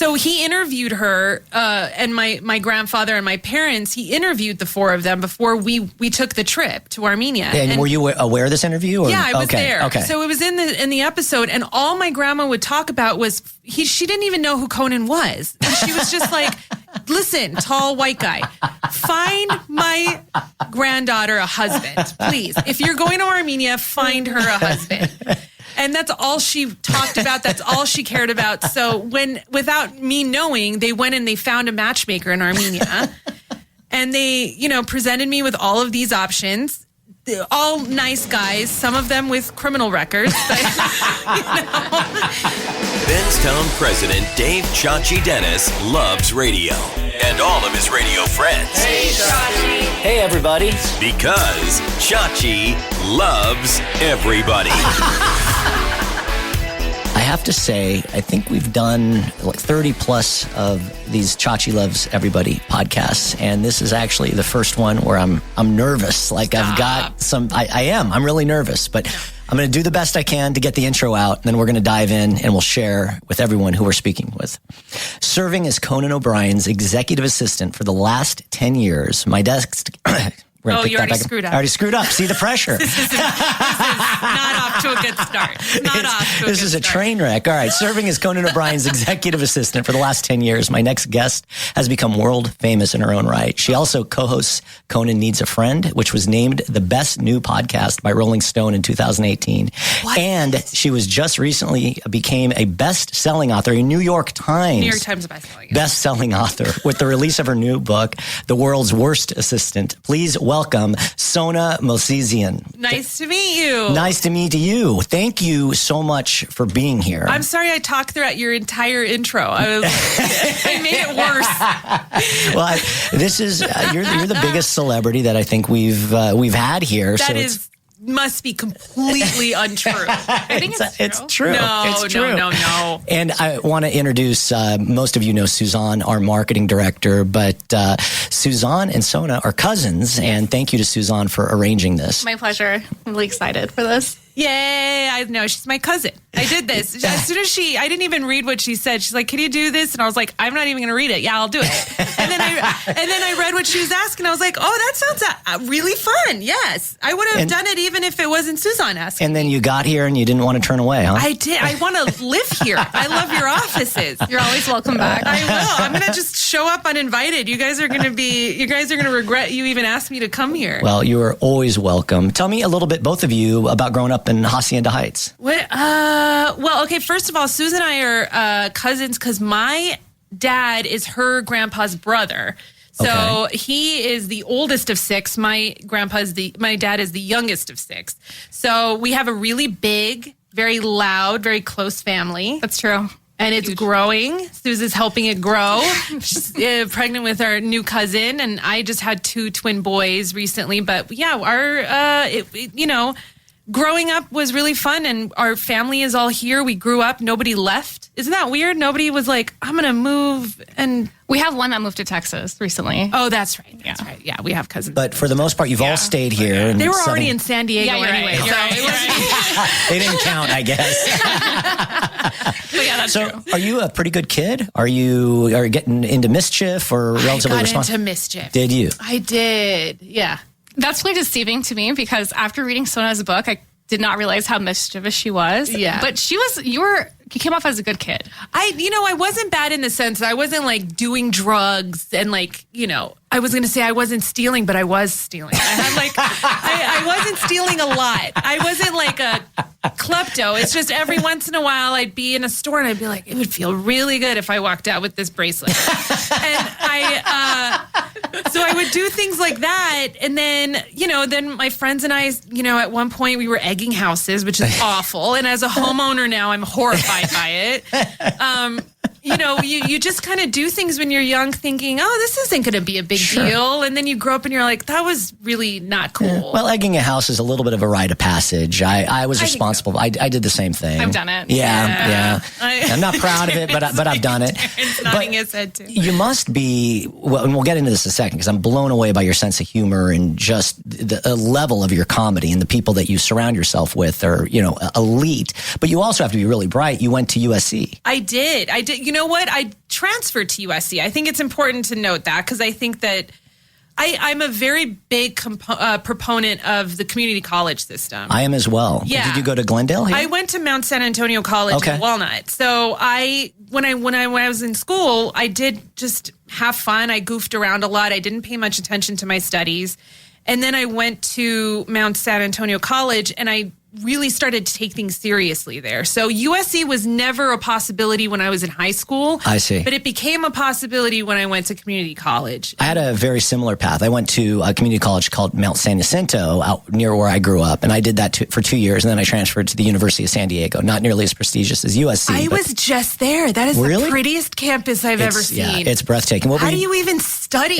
So he interviewed her and my grandfather and my parents. He interviewed the four of them before we took the trip to Armenia. And were you aware of this interview? Or? Yeah, I was there. Okay. So it was in the episode, and all my grandma would talk about was she didn't even know who Conan was. And she was just like, listen, tall white guy, find my granddaughter a husband, please. If you're going to Armenia, find her a husband. And that's all she talked about. That's all she cared about. So without me knowing, they went and they found a matchmaker in Armenia. And they, presented me with all of these options. They're all nice guys, some of them with criminal records. But, Benztown president Dave Chachi Dennis loves radio and all of his radio friends. Hey, Chachi. Hey, everybody. Because Chachi loves everybody. I have to say, I think we've done like 30 plus of these Chachi Loves Everybody podcasts. And this is actually the first one where I'm nervous. Like Stop. I've got some, I'm really nervous, but I'm going to do the best I can to get the intro out. And then we're going to dive in and we'll share with everyone who we're speaking with. Serving as Conan O'Brien's executive assistant for the last 10 years, my desk... you already screwed up. I already screwed up. See the pressure. This is not off to a good start. This is a train wreck. All right. Serving as Conan O'Brien's executive assistant for the last 10 years, my next guest has become world famous in her own right. She also co-hosts Conan Needs a Friend, which was named the best new podcast by Rolling Stone in 2018. What? And she was just recently became a best-selling author, a New York Times. New York Times best-selling author with the release of her new book, The World's Worst Assistant. Please welcome Sona Movsesian. Nice to meet you. Nice to meet you. Thank you so much for being here. I'm sorry I talked throughout your entire intro. I made it worse. Well, this is you're the biggest celebrity that I think we've had here. That must be completely untrue. I think it's true. No, it's true. No. And I want to introduce, most of you know Susan, our marketing director, but Susan and Sona are cousins, and thank you to Susan for arranging this. My pleasure. I'm really excited for this. Yay, I know, she's my cousin. I did this. As soon as I didn't even read what she said. She's like, can you do this? And I was like, I'm not even going to read it. Yeah, I'll do it. And then I read what she was asking. I was like, oh, that sounds really fun. Yes. I would have done it even if it wasn't Susan asking. And then you got here and you didn't want to turn away, huh? I did. I want to live here. I love your offices. You're always welcome back. I will. I'm going to just show up uninvited. You guys are going to regret you even asked me to come here. Well, you are always welcome. Tell me a little bit, both of you, about growing up in Hacienda Heights. Well, okay, first of all, Susan and I are cousins because my dad is her grandpa's brother. So he is the oldest of six. My dad is the youngest of six. So we have a really big, very loud, very close family. That's true. And it's growing. Susan's helping it grow. She's pregnant with our new cousin, and I just had 2 twin boys recently. But yeah, growing up was really fun, and our family is all here. We grew up. Nobody left. Isn't that weird? Nobody was like, I'm going to move. And we have one that moved to Texas recently. Oh, that's right. That's right. Yeah, we have cousins. But for the most part, you've all stayed here. They were already in San Diego anyway. Right. They didn't count, I guess. But yeah, that's true. Are you a pretty good kid? Are you getting into mischief or relatively responsible? I got into mischief. Did you? I did. Yeah. That's really deceiving to me because after reading Sona's book, I did not realize how mischievous she was. Yeah. But you came off as a good kid. I wasn't bad in the sense that I wasn't like doing drugs and like, I was going to say I wasn't stealing, but I was stealing. I had like, I wasn't stealing a lot. I wasn't like a klepto. It's just every once in a while I'd be in a store and I'd be like, it would feel really good if I walked out with this bracelet. And so I would do things like that. And then, then my friends and I, at one point we were egging houses, which is awful. And as a homeowner now, I'm horrified by it. You just kind of do things when you're young thinking, oh, this isn't going to be a big deal. And then you grow up and you're like, that was really not cool. Yeah. Well, egging a house is a little bit of a rite of passage. I was responsible. So. I did the same thing. I've done it. Yeah. I'm not proud of it, but I've done it. Nodding his head too. You must be, well, and we'll get into this in a second because I'm blown away by your sense of humor and just the level of your comedy and the people that you surround yourself with are, elite. But you also have to be really bright. You went to USC. I did. You know what? transferred to USC. I think it's important to note that because I think that I'm a very big proponent of the community college system. I am as well. Yeah. Did you go to Glendale here? I went to Mount San Antonio College in Walnut. So when I was in school, I did just have fun. I goofed around a lot. I didn't pay much attention to my studies. And then I went to Mount San Antonio College and I really started to take things seriously there. So USC was never a possibility when I was in high school. I see. But it became a possibility when I went to community college. I had a very similar path. I went to a community college called Mount San Jacinto out near where I grew up. And I did that for 2 years. And then I transferred to the University of San Diego. Not nearly as prestigious as USC. I was just there. That is the prettiest campus I've ever seen. Yeah, it's breathtaking. How do you even study?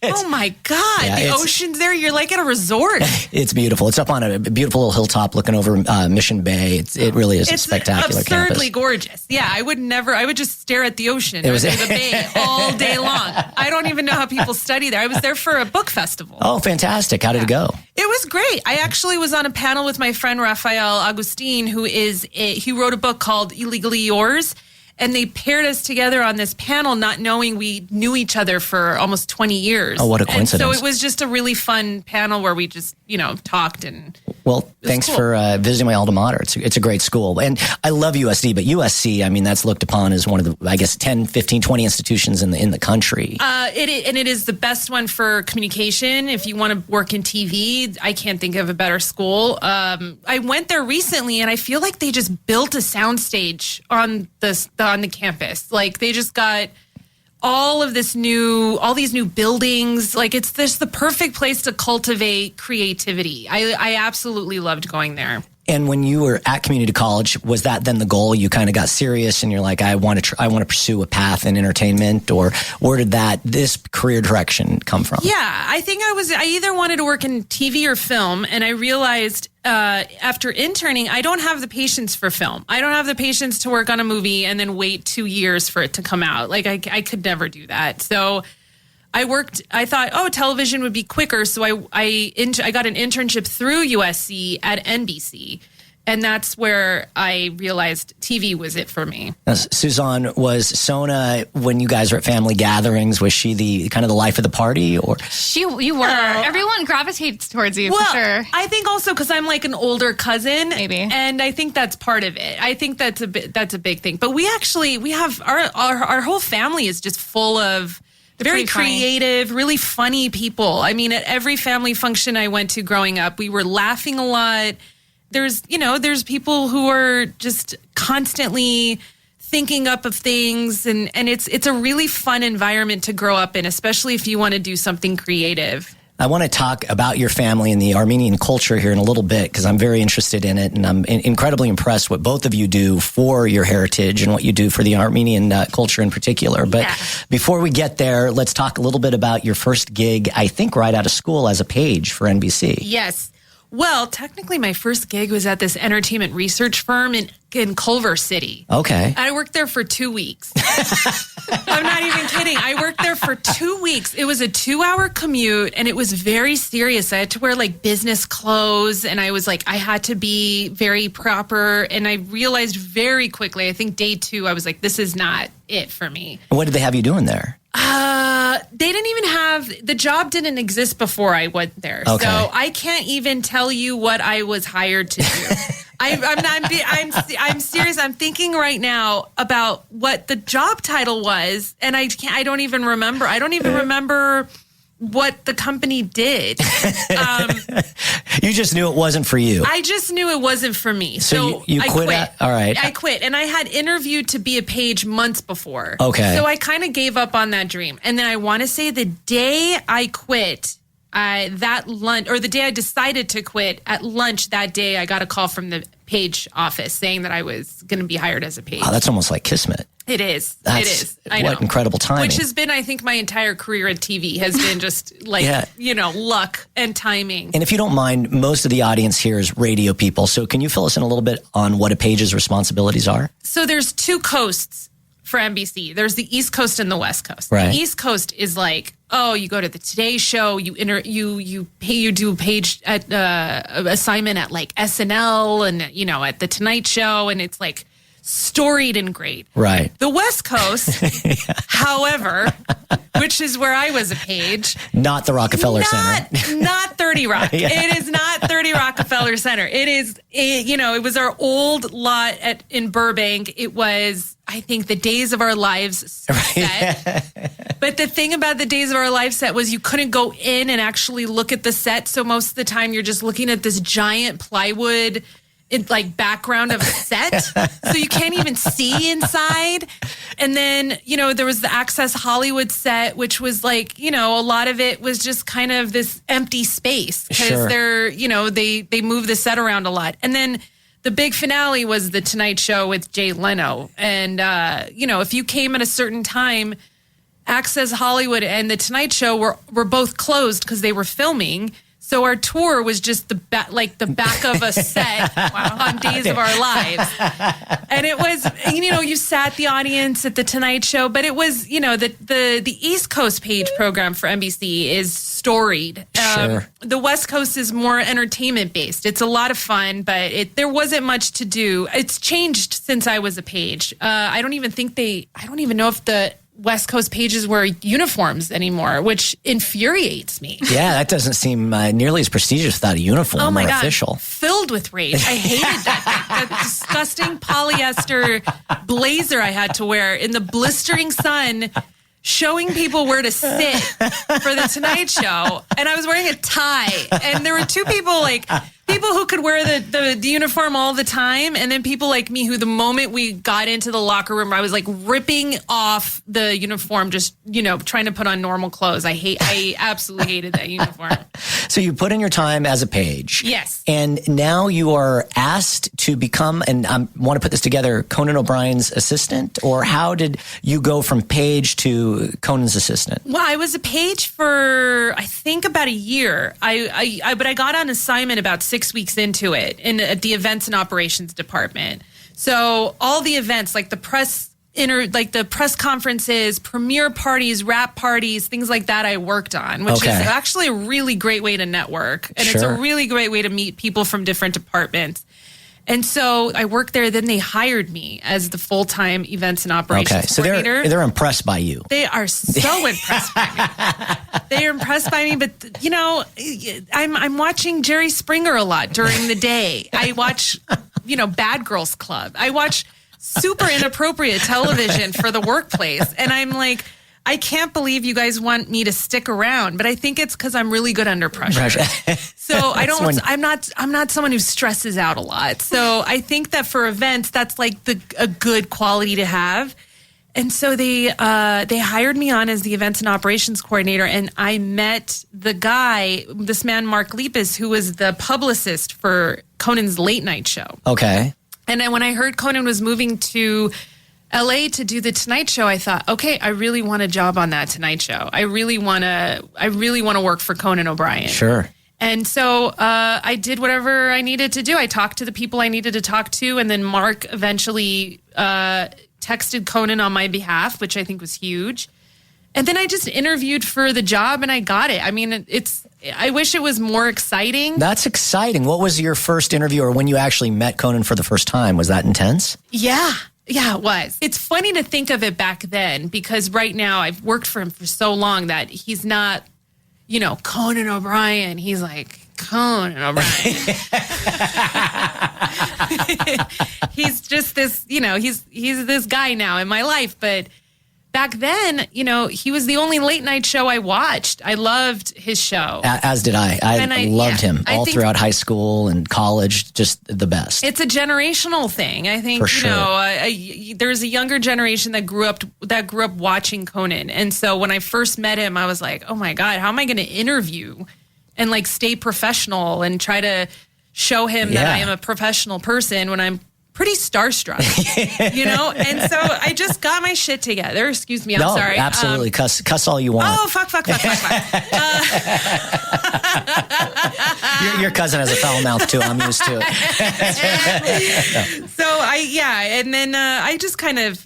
Oh my God. The ocean's there. You're like at a resort. It's beautiful. It's up on a beautiful little hilltop looking over Mission Bay. It really is a spectacular campus. It's absurdly campus. Gorgeous. Yeah, I would just stare at the ocean or the bay all day long. I don't even know how people study there. I was there for a book festival. Oh, fantastic. How did it go? It was great. I actually was on a panel with my friend Rafael Agustin, he wrote a book called Illegally Yours. And they paired us together on this panel, not knowing we knew each other for almost 20 years. Oh, what a coincidence. And so it was just a really fun panel where we just, talked and... Well, thanks for visiting my alma mater. It's a great school. And I love USC, but USC, I mean, that's looked upon as one of the, I guess, 10, 15, 20 institutions in the country. It is the best one for communication. If you want to work in TV, I can't think of a better school. I went there recently, and I feel like they just built a soundstage on the campus. Like, they just got all these new buildings. Like, it's just the perfect place to cultivate creativity. I absolutely loved going there. And when you were at community college, was that then the goal? You kind of got serious and you're like, I want to pursue a path in entertainment, or where did this career direction come from? Yeah, I think I either wanted to work in TV or film, and I realized after interning, I don't have the patience for film. I don't have the patience to work on a movie and then wait 2 years for it to come out. Like, I could never do that. So I thought, television would be quicker. So I got an internship through USC at NBC. And that's where I realized TV was it for me. Now, Susan, was Sona, when you guys were at family gatherings, was she the kind of the life of the party, or? You were. Everyone gravitates towards you, for sure. I think also because I'm like an older cousin. Maybe. And I think that's part of it. I think that's a big thing. But we have our whole family is just full of very creative, really funny people. I mean, at every family function I went to growing up, we were laughing a lot. There's people who are just constantly thinking up of things, and it's a really fun environment to grow up in, especially if you want to do something creative. I want to talk about your family and the Armenian culture here in a little bit, because I'm very interested in it, and I'm incredibly impressed what both of you do for your heritage and what you do for the Armenian culture in particular. But before we get there, let's talk a little bit about your first gig, I think right out of school, as a page for NBC. Yes. Well, technically, my first gig was at this entertainment research firm in Culver City. Okay. I worked there for 2 weeks. I'm not even kidding. I worked there for 2 weeks. It was a 2-hour commute, and it was very serious. I had to wear like business clothes, and I had to be very proper. And I realized very quickly, I think day 2, I was like, this is not it for me. What did they have you doing there? They didn't even the job didn't exist before I went there. Okay. So I can't even tell you what I was hired to do. I'm serious. I'm thinking right now about what the job title was, and I don't even remember. I don't even remember what the company did. You just knew it wasn't for you. I just knew it wasn't for me. So you quit? All right. I quit. And I had interviewed to be a page months before. Okay. So I kind of gave up on that dream. And then I want to say the day I quit, the day I decided to quit, at lunch that day, I got a call from the page office saying that I was going to be hired as a page. Oh, that's almost like Kismet. It is. It is. I know. What incredible timing. Which has been, I think, my entire career at TV has been just like, luck and timing. And if you don't mind, most of the audience here is radio people. So can you fill us in a little bit on what a page's responsibilities are? So there's 2 coasts for NBC. There's the East Coast and the West Coast. Right. The East Coast is like, you go to the Today Show, you do a page assignment at like SNL and at the Tonight Show, and it's like storied and great. Right. The West Coast, however, which is where I was a page. Not the Rockefeller Center. Not 30 Rock. Yeah. It is not 30 Rockefeller Center. It was our old lot in Burbank. It was, I think, the Days of Our Lives set. But the thing about the Days of Our Lives set was you couldn't go in and actually look at the set. So most of the time you're just looking at this giant plywood background of a set. So you can't even see inside. And then, there was the Access Hollywood set, which was a lot of it was just kind of this empty space because they move the set around a lot. And then the big finale was The Tonight Show with Jay Leno. And, if you came at a certain time, Access Hollywood and The Tonight Show were both closed because they were filming. So our tour was just the back of a set on Days of Our Lives. And it was, you sat the audience at The Tonight Show, but it was, the East Coast page program for NBC is storied. Sure. The West Coast is more entertainment based. It's a lot of fun, but there wasn't much to do. It's changed since I was a page. I don't even know if the West Coast pages wear uniforms anymore, which infuriates me. Yeah, that doesn't seem nearly as prestigious without a uniform or official. Filled with rage. I hated that disgusting polyester blazer I had to wear in the blistering sun, showing people where to sit for the Tonight Show. And I was wearing a tie. And there were two people who could wear the uniform all the time, and then people like me who the moment we got into the locker room, I was ripping off the uniform, just, trying to put on normal clothes. I absolutely hated that uniform. So you put in your time as a page. Yes. And now you are asked to become, and I want to put this together, Conan O'Brien's assistant, or how did you go from page to Conan's assistant? Well, I was a page for, I think, about a year. But I got on assignment about 6 weeks into it at the events and operations department. So all the events, like the press conferences, premiere parties, wrap parties, things like that, I worked on, which is actually a really great way to network. And It's a really great way to meet people from different departments. And so I worked there. Then they hired me as the full-time events and operations coordinator. They're impressed by you. They are so impressed by me. They are impressed by me. But, I'm watching Jerry Springer a lot during the day. I watch, Bad Girls Club. I watch super inappropriate television for the workplace. And I'm like, I can't believe you guys want me to stick around, but I think it's because I'm really good under pressure. So I'm not someone who stresses out a lot. So I think that for events, that's a good quality to have. And so they hired me on as the events and operations coordinator, and I met this man, Mark Liepes, who was the publicist for Conan's late night show. Okay. And then when I heard Conan was moving to LA to do the Tonight Show, I thought, okay, I really want a job on that Tonight Show. I really want to work for Conan O'Brien. Sure. And so I did whatever I needed to do. I talked to the people I needed to talk to, and then Mark eventually texted Conan on my behalf, which I think was huge. And then I just interviewed for the job, and I got it. I mean, I wish it was more exciting. That's exciting. What was your first interview, or when you actually met Conan for the first time? Was that intense? Yeah, it was. It's funny to think of it back then, because right now I've worked for him for so long that he's not, Conan O'Brien. He's like, Conan O'Brien. He's just this, he's this guy now in my life. But back then, he was the only late night show I watched. I loved his show. As did I. I loved him all throughout high school and college. Just the best. It's a generational thing. I think, for sure. There's a younger generation that grew up watching Conan. And so when I first met him, I was like, oh my God, how am I going to interview and stay professional and try to show him that I am a professional person when I'm pretty starstruck, And so I just got my shit together. Excuse me, I'm sorry. Absolutely. Cuss all you want. Oh, fuck. Your cousin has a foul mouth too. I'm used to it. So and then I just kind of,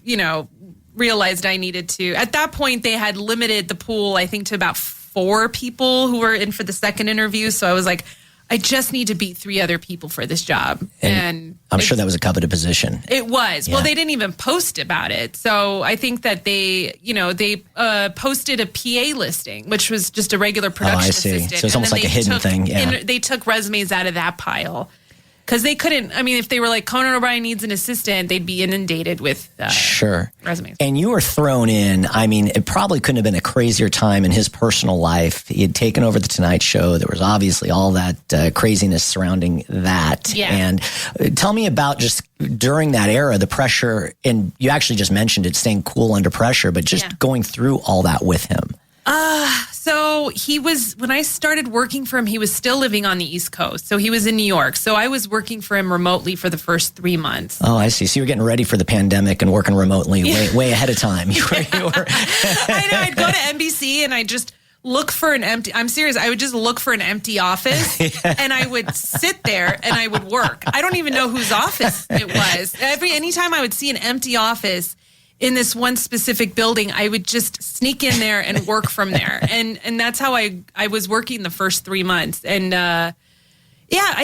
realized I needed to. At that point, they had limited the pool, I think, to about 4 people who were in for the second interview. So I was like, I just need to beat 3 other people for this job. And I'm sure that was a coveted position. It was. Yeah. Well, they didn't even post about it. So I think that they posted a PA listing, which was just a regular production assistant. So it's almost like a hidden thing. Yeah. And they took resumes out of that pile. Because they couldn't, if they were like, Conan O'Brien needs an assistant, they'd be inundated with resumes. And you were thrown in. It probably couldn't have been a crazier time in his personal life. He had taken over The Tonight Show. There was obviously all that craziness surrounding that. Yeah. And tell me about just during that era, the pressure, and you actually just mentioned it, staying cool under pressure, but just going through all that with him. So when I started working for him, he was still living on the East Coast. So he was in New York. So I was working for him remotely for the first 3 months. Oh, I see. So you were getting ready for the pandemic and working remotely way ahead of time. You were. I know. I'd go to NBC and I'd just look for I'm serious. I would just look for an empty office and I would sit there and I would work. I don't even know whose office it was. Anytime I would see an empty office in this one specific building, I would just sneak in there and work from there. And that's how I was working the first 3 months. And I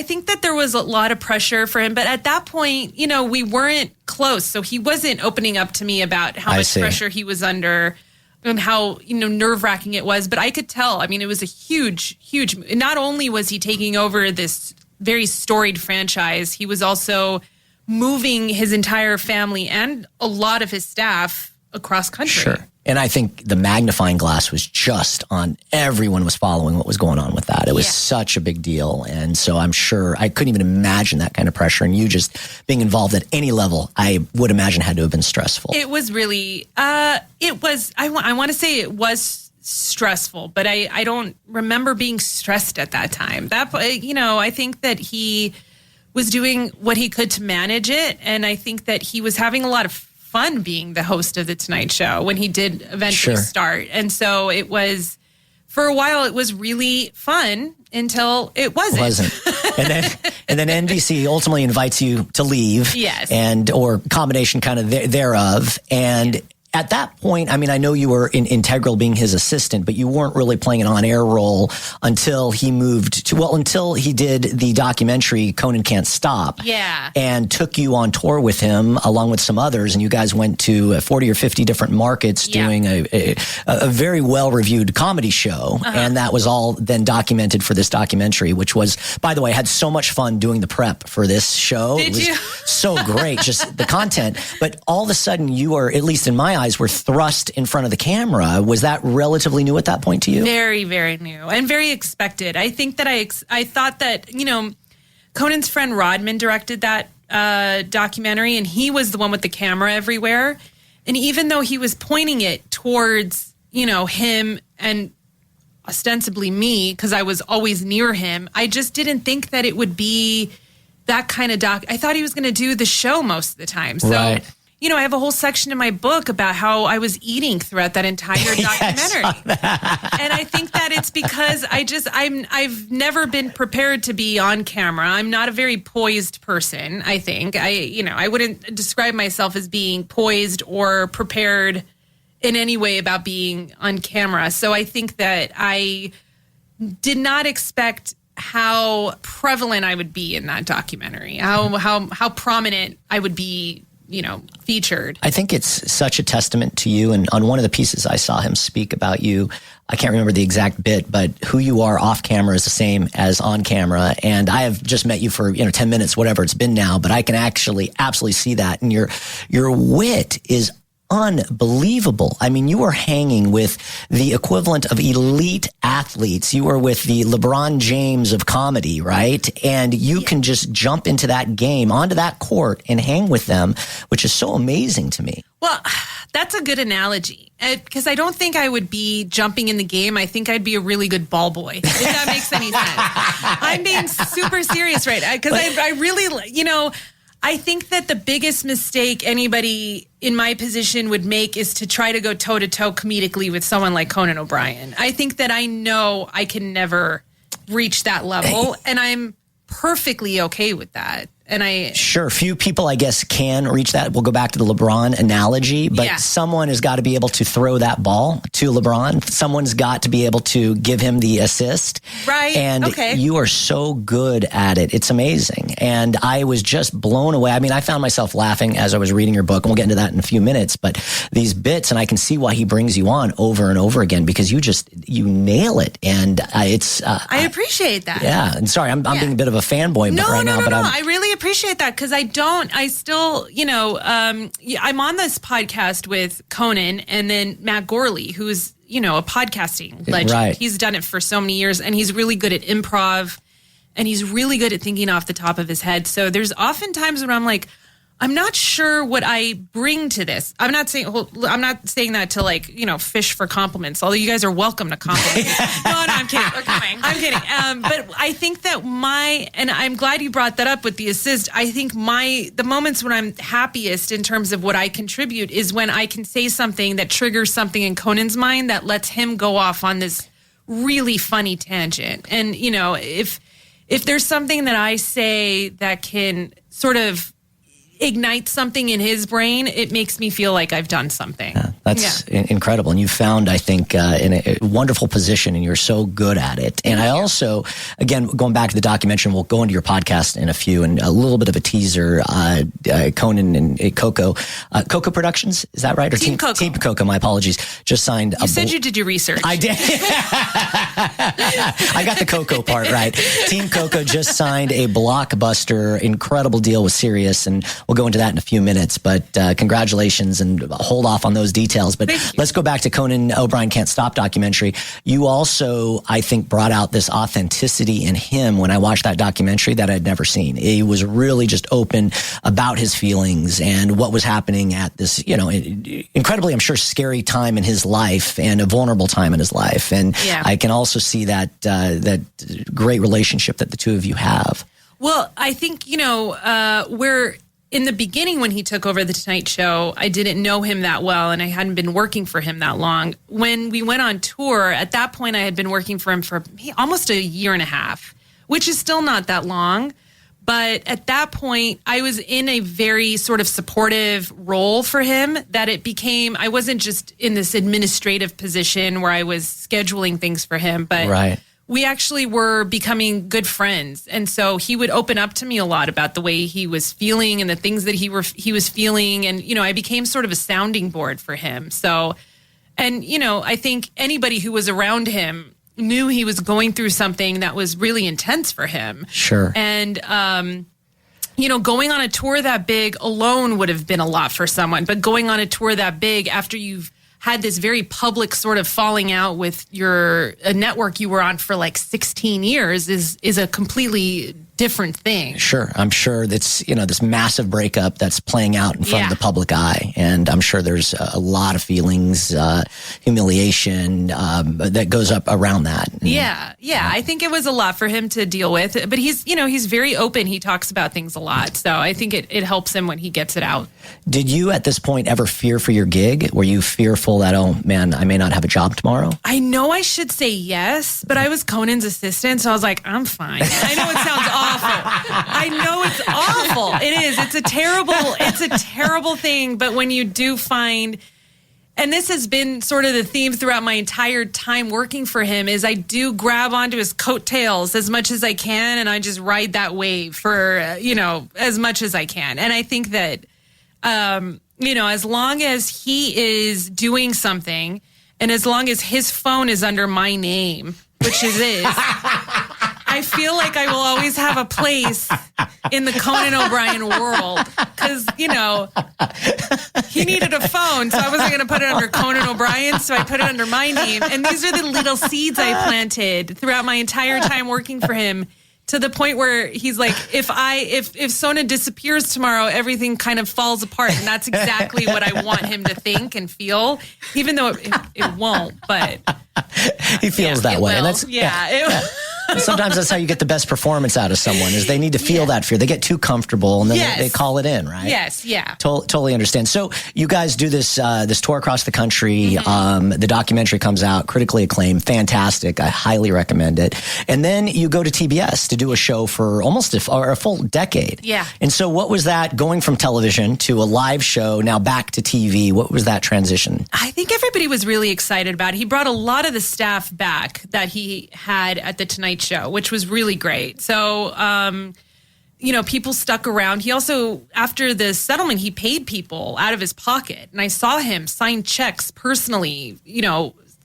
think that there was a lot of pressure for him. But at that point, we weren't close. So he wasn't opening up to me about how much pressure he was under and how, nerve-wracking it was. But I could tell, it was a huge, not only was he taking over this very storied franchise, he was also moving his entire family and a lot of his staff across country. Sure. And I think the magnifying glass was just on, everyone was following what was going on with that. It was such a big deal. And so I'm sure, I couldn't even imagine that kind of pressure. And you just being involved at any level, I would imagine had to have been stressful. It was really, I want to say it was stressful, but I don't remember being stressed at that time. I think that he was doing what he could to manage it. And I think that he was having a lot of fun being the host of The Tonight Show when he did eventually start. And so it was, for a while, it was really fun until it wasn't. And then NBC ultimately invites you to leave. Yes. Or combination kind of thereof. And at that point, I know you were integral being his assistant, but you weren't really playing an on-air role until he until he did the documentary Conan Can't Stop. Yeah. And took you on tour with him along with some others. And you guys went to 40 or 50 different markets doing a very well-reviewed comedy show. Uh-huh. And that was all then documented for this documentary, which was, by the way, I had so much fun doing the prep for this show. Did you? So great, just the content. But all of a sudden you were, at least in my eyes, were thrust in front of the camera. Was that relatively new at that point to you? Very, very new and very expected. I think that I thought that, Conan's friend Rodman directed that documentary, and he was the one with the camera everywhere. And even though he was pointing it towards, him and ostensibly me, because I was always near him, I just didn't think that it would be that kind of doc. I thought he was going to do the show most of the time. So, right. I have a whole section in my book about how I was eating throughout that entire documentary. And I think that it's because I've never been prepared to be on camera. I'm not a very poised person, I think. I wouldn't describe myself as being poised or prepared in any way about being on camera. So I think that I did not expect how prevalent I would be in that documentary, how prominent I would be, featured. I think it's such a testament to you. And on one of the pieces I saw him speak about you, I can't remember the exact bit, but who you are off camera is the same as on camera. And I have just met you for, 10 minutes, whatever it's been now, but I can actually absolutely see that. And your wit is unbelievable. You were hanging with the equivalent of elite athletes. You were with the LeBron James of comedy, right? And you can just jump into that game, onto that court and hang with them, which is so amazing to me. Well, that's a good analogy because I don't think I would be jumping in the game. I think I'd be a really good ball boy, if that makes any sense. I'm being super serious right now because I really, I think that the biggest mistake anybody in my position would make is to try to go toe-to-toe comedically with someone like Conan O'Brien. I think that I know I can never reach that level, and I'm perfectly okay with that. And Sure. Few people, I guess, can reach that. We'll go back to the LeBron analogy, but someone has got to be able to throw that ball to LeBron. Someone's got to be able to give him the assist. Right. And you are so good at it. It's amazing. And I was just blown away. I mean, I found myself laughing as I was reading your book, and we'll get into that in a few minutes, but these bits, and I can see why he brings you on over and over again, because you nail it. And I appreciate that. Yeah. And sorry, I'm being a bit of a fanboy right now. No. I really appreciate that, because I still, I'm on this podcast with Conan and then Matt Gorley, who's, a podcasting legend. Right. He's done it for so many years, and he's really good at improv, and he's really good at thinking off the top of his head. So there's often times when I'm like, I'm not sure what I bring to this. I'm not saying that to fish for compliments, although you guys are welcome to compliments. No, I'm kidding. I'm kidding. But I think that and I'm glad you brought that up with the assist. I think the moments when I'm happiest in terms of what I contribute is when I can say something that triggers something in Conan's mind that lets him go off on this really funny tangent. And, if there's something that I say that can sort of ignite something in his brain, it makes me feel like I've done something. That's incredible. And you found, I think, in a wonderful position, and you're so good at it. And I also, again, going back to the documentary, and we'll go into your podcast in a few, and a little bit of a teaser, Conan and Coco. Coco Productions, is that right? Or Team Coco. Team Coco, my apologies. Just signed You said you did your research. I did. I got the Coco part right. Team Coco just signed a blockbuster, incredible deal with Sirius, and we'll go into that in a few minutes. But congratulations, and hold off on those details. But let's go back to Conan O'Brien Can't Stop documentary. You also, I think, brought out this authenticity in him when I watched that documentary that I'd never seen. He was really just open about his feelings and what was happening at this, incredibly, I'm sure, scary time in his life, and a vulnerable time in his life. And I can also see that great relationship that the two of you have. Well, I think, we're in the beginning when he took over the Tonight Show, I didn't know him that well, and I hadn't been working for him that long. When we went on tour, at that point, I had been working for him for almost a year and a half, which is still not that long. But at that point, I was in a very sort of supportive role for him, that it became, I wasn't just in this administrative position where I was scheduling things for him, but we actually were becoming good friends. And so he would open up to me a lot about the way he was feeling and the things that he was feeling. And, I became sort of a sounding board for him. So, and, I think anybody who was around him knew he was going through something that was really intense for him. Sure. And, going on a tour that big alone would have been a lot for someone. But going on a tour that big after you've had this very public sort of falling out with a network you were on for like 16 years is a completely different thing. Sure. I'm sure that's, this massive breakup that's playing out in front of the public eye. And I'm sure there's a lot of feelings, humiliation, that goes up around that. Yeah. I think it was a lot for him to deal with, but he's very open. He talks about things a lot. So I think it helps him when he gets it out. Did you at this point ever fear for your gig? Were you fearful that, oh man, I may not have a job tomorrow? I know I should say yes, but I was Conan's assistant. So I was like, I'm fine. I know it sounds awful. I know it's awful. It is. It's a terrible thing. But when you do find, and this has been sort of the theme throughout my entire time working for him, is I do grab onto his coattails as much as I can. And I just ride that wave for, as much as I can. And I think that, as long as he is doing something, and as long as his phone is under my name, which it is, I feel like I will always have a place in the Conan O'Brien world, because, he needed a phone, so I wasn't going to put it under Conan O'Brien, so I put it under my name. And these are the little seeds I planted throughout my entire time working for him, to the point where he's like, if Sona disappears tomorrow, everything kind of falls apart. And that's exactly what I want him to think and feel, even though it won't. But he feels that way. Will. And that's Sometimes that's how you get the best performance out of someone is they need to feel that fear. They get too comfortable and then they call it in, right? Yes, yeah. Totally understand. So you guys do this this tour across the country. The documentary comes out, critically acclaimed, fantastic. I highly recommend it. And then you go to TBS to do a show for almost a full decade. Yeah. And so what was that going from television to a live show, now back to TV? What was that transition? I think everybody was really excited about it. He brought a lot of the staff back that he had at The Tonight Show, which was really great. So, people stuck around. He also, after the settlement, he paid people out of his pocket. And I saw him sign checks personally,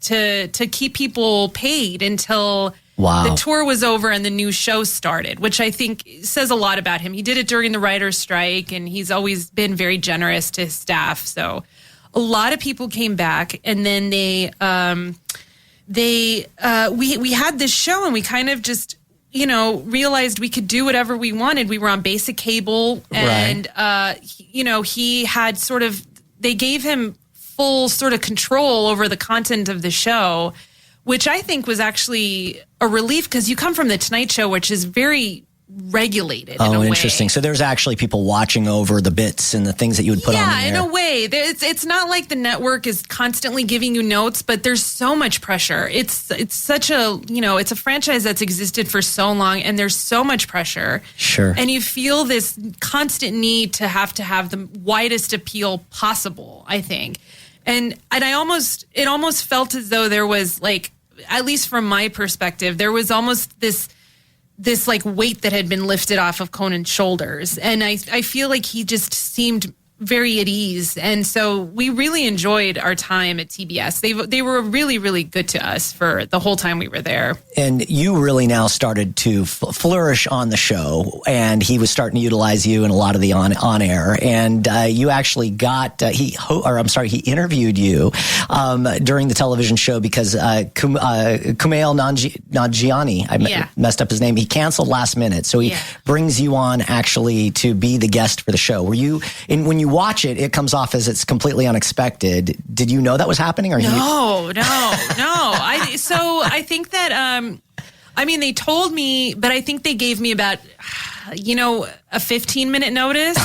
to keep people paid until the tour was over and the new show started, which I think says a lot about him. He did it during the writer's strike, and he's always been very generous to his staff. So a lot of people came back, and then we had this show, and we kind of just realized we could do whatever we wanted. We were on basic cable, and he had they gave him full sort of control over the content of the show, which I think was actually a relief because you come from The Tonight Show, which is very regulated in a way. Interesting. So there's actually people watching over the bits and the things that you would put on the air. Yeah, in a way. It's not like the network is constantly giving you notes, but there's so much pressure. It's such a, it's a franchise that's existed for so long, and there's so much pressure. Sure. And you feel this constant need to have the widest appeal possible, I think. And it almost felt as though there was, like, at least from my perspective, there was almost this like weight that had been lifted off of Conan's shoulders. And I feel like he just seemed very at ease. And so we really enjoyed our time at TBS. They were really, really good to us for the whole time we were there. And you really now started to flourish on the show, and he was starting to utilize you in a lot of the on air. And you actually got he interviewed you during the television show because Kumail Nanjiani, I messed up his name. He canceled last minute, so he brings you on actually to be the guest for the show. Were you when you watch it, it comes off as it's completely unexpected. Did you know that was happening? Or No. I think that, they told me, but I think they gave me about, a 15-minute notice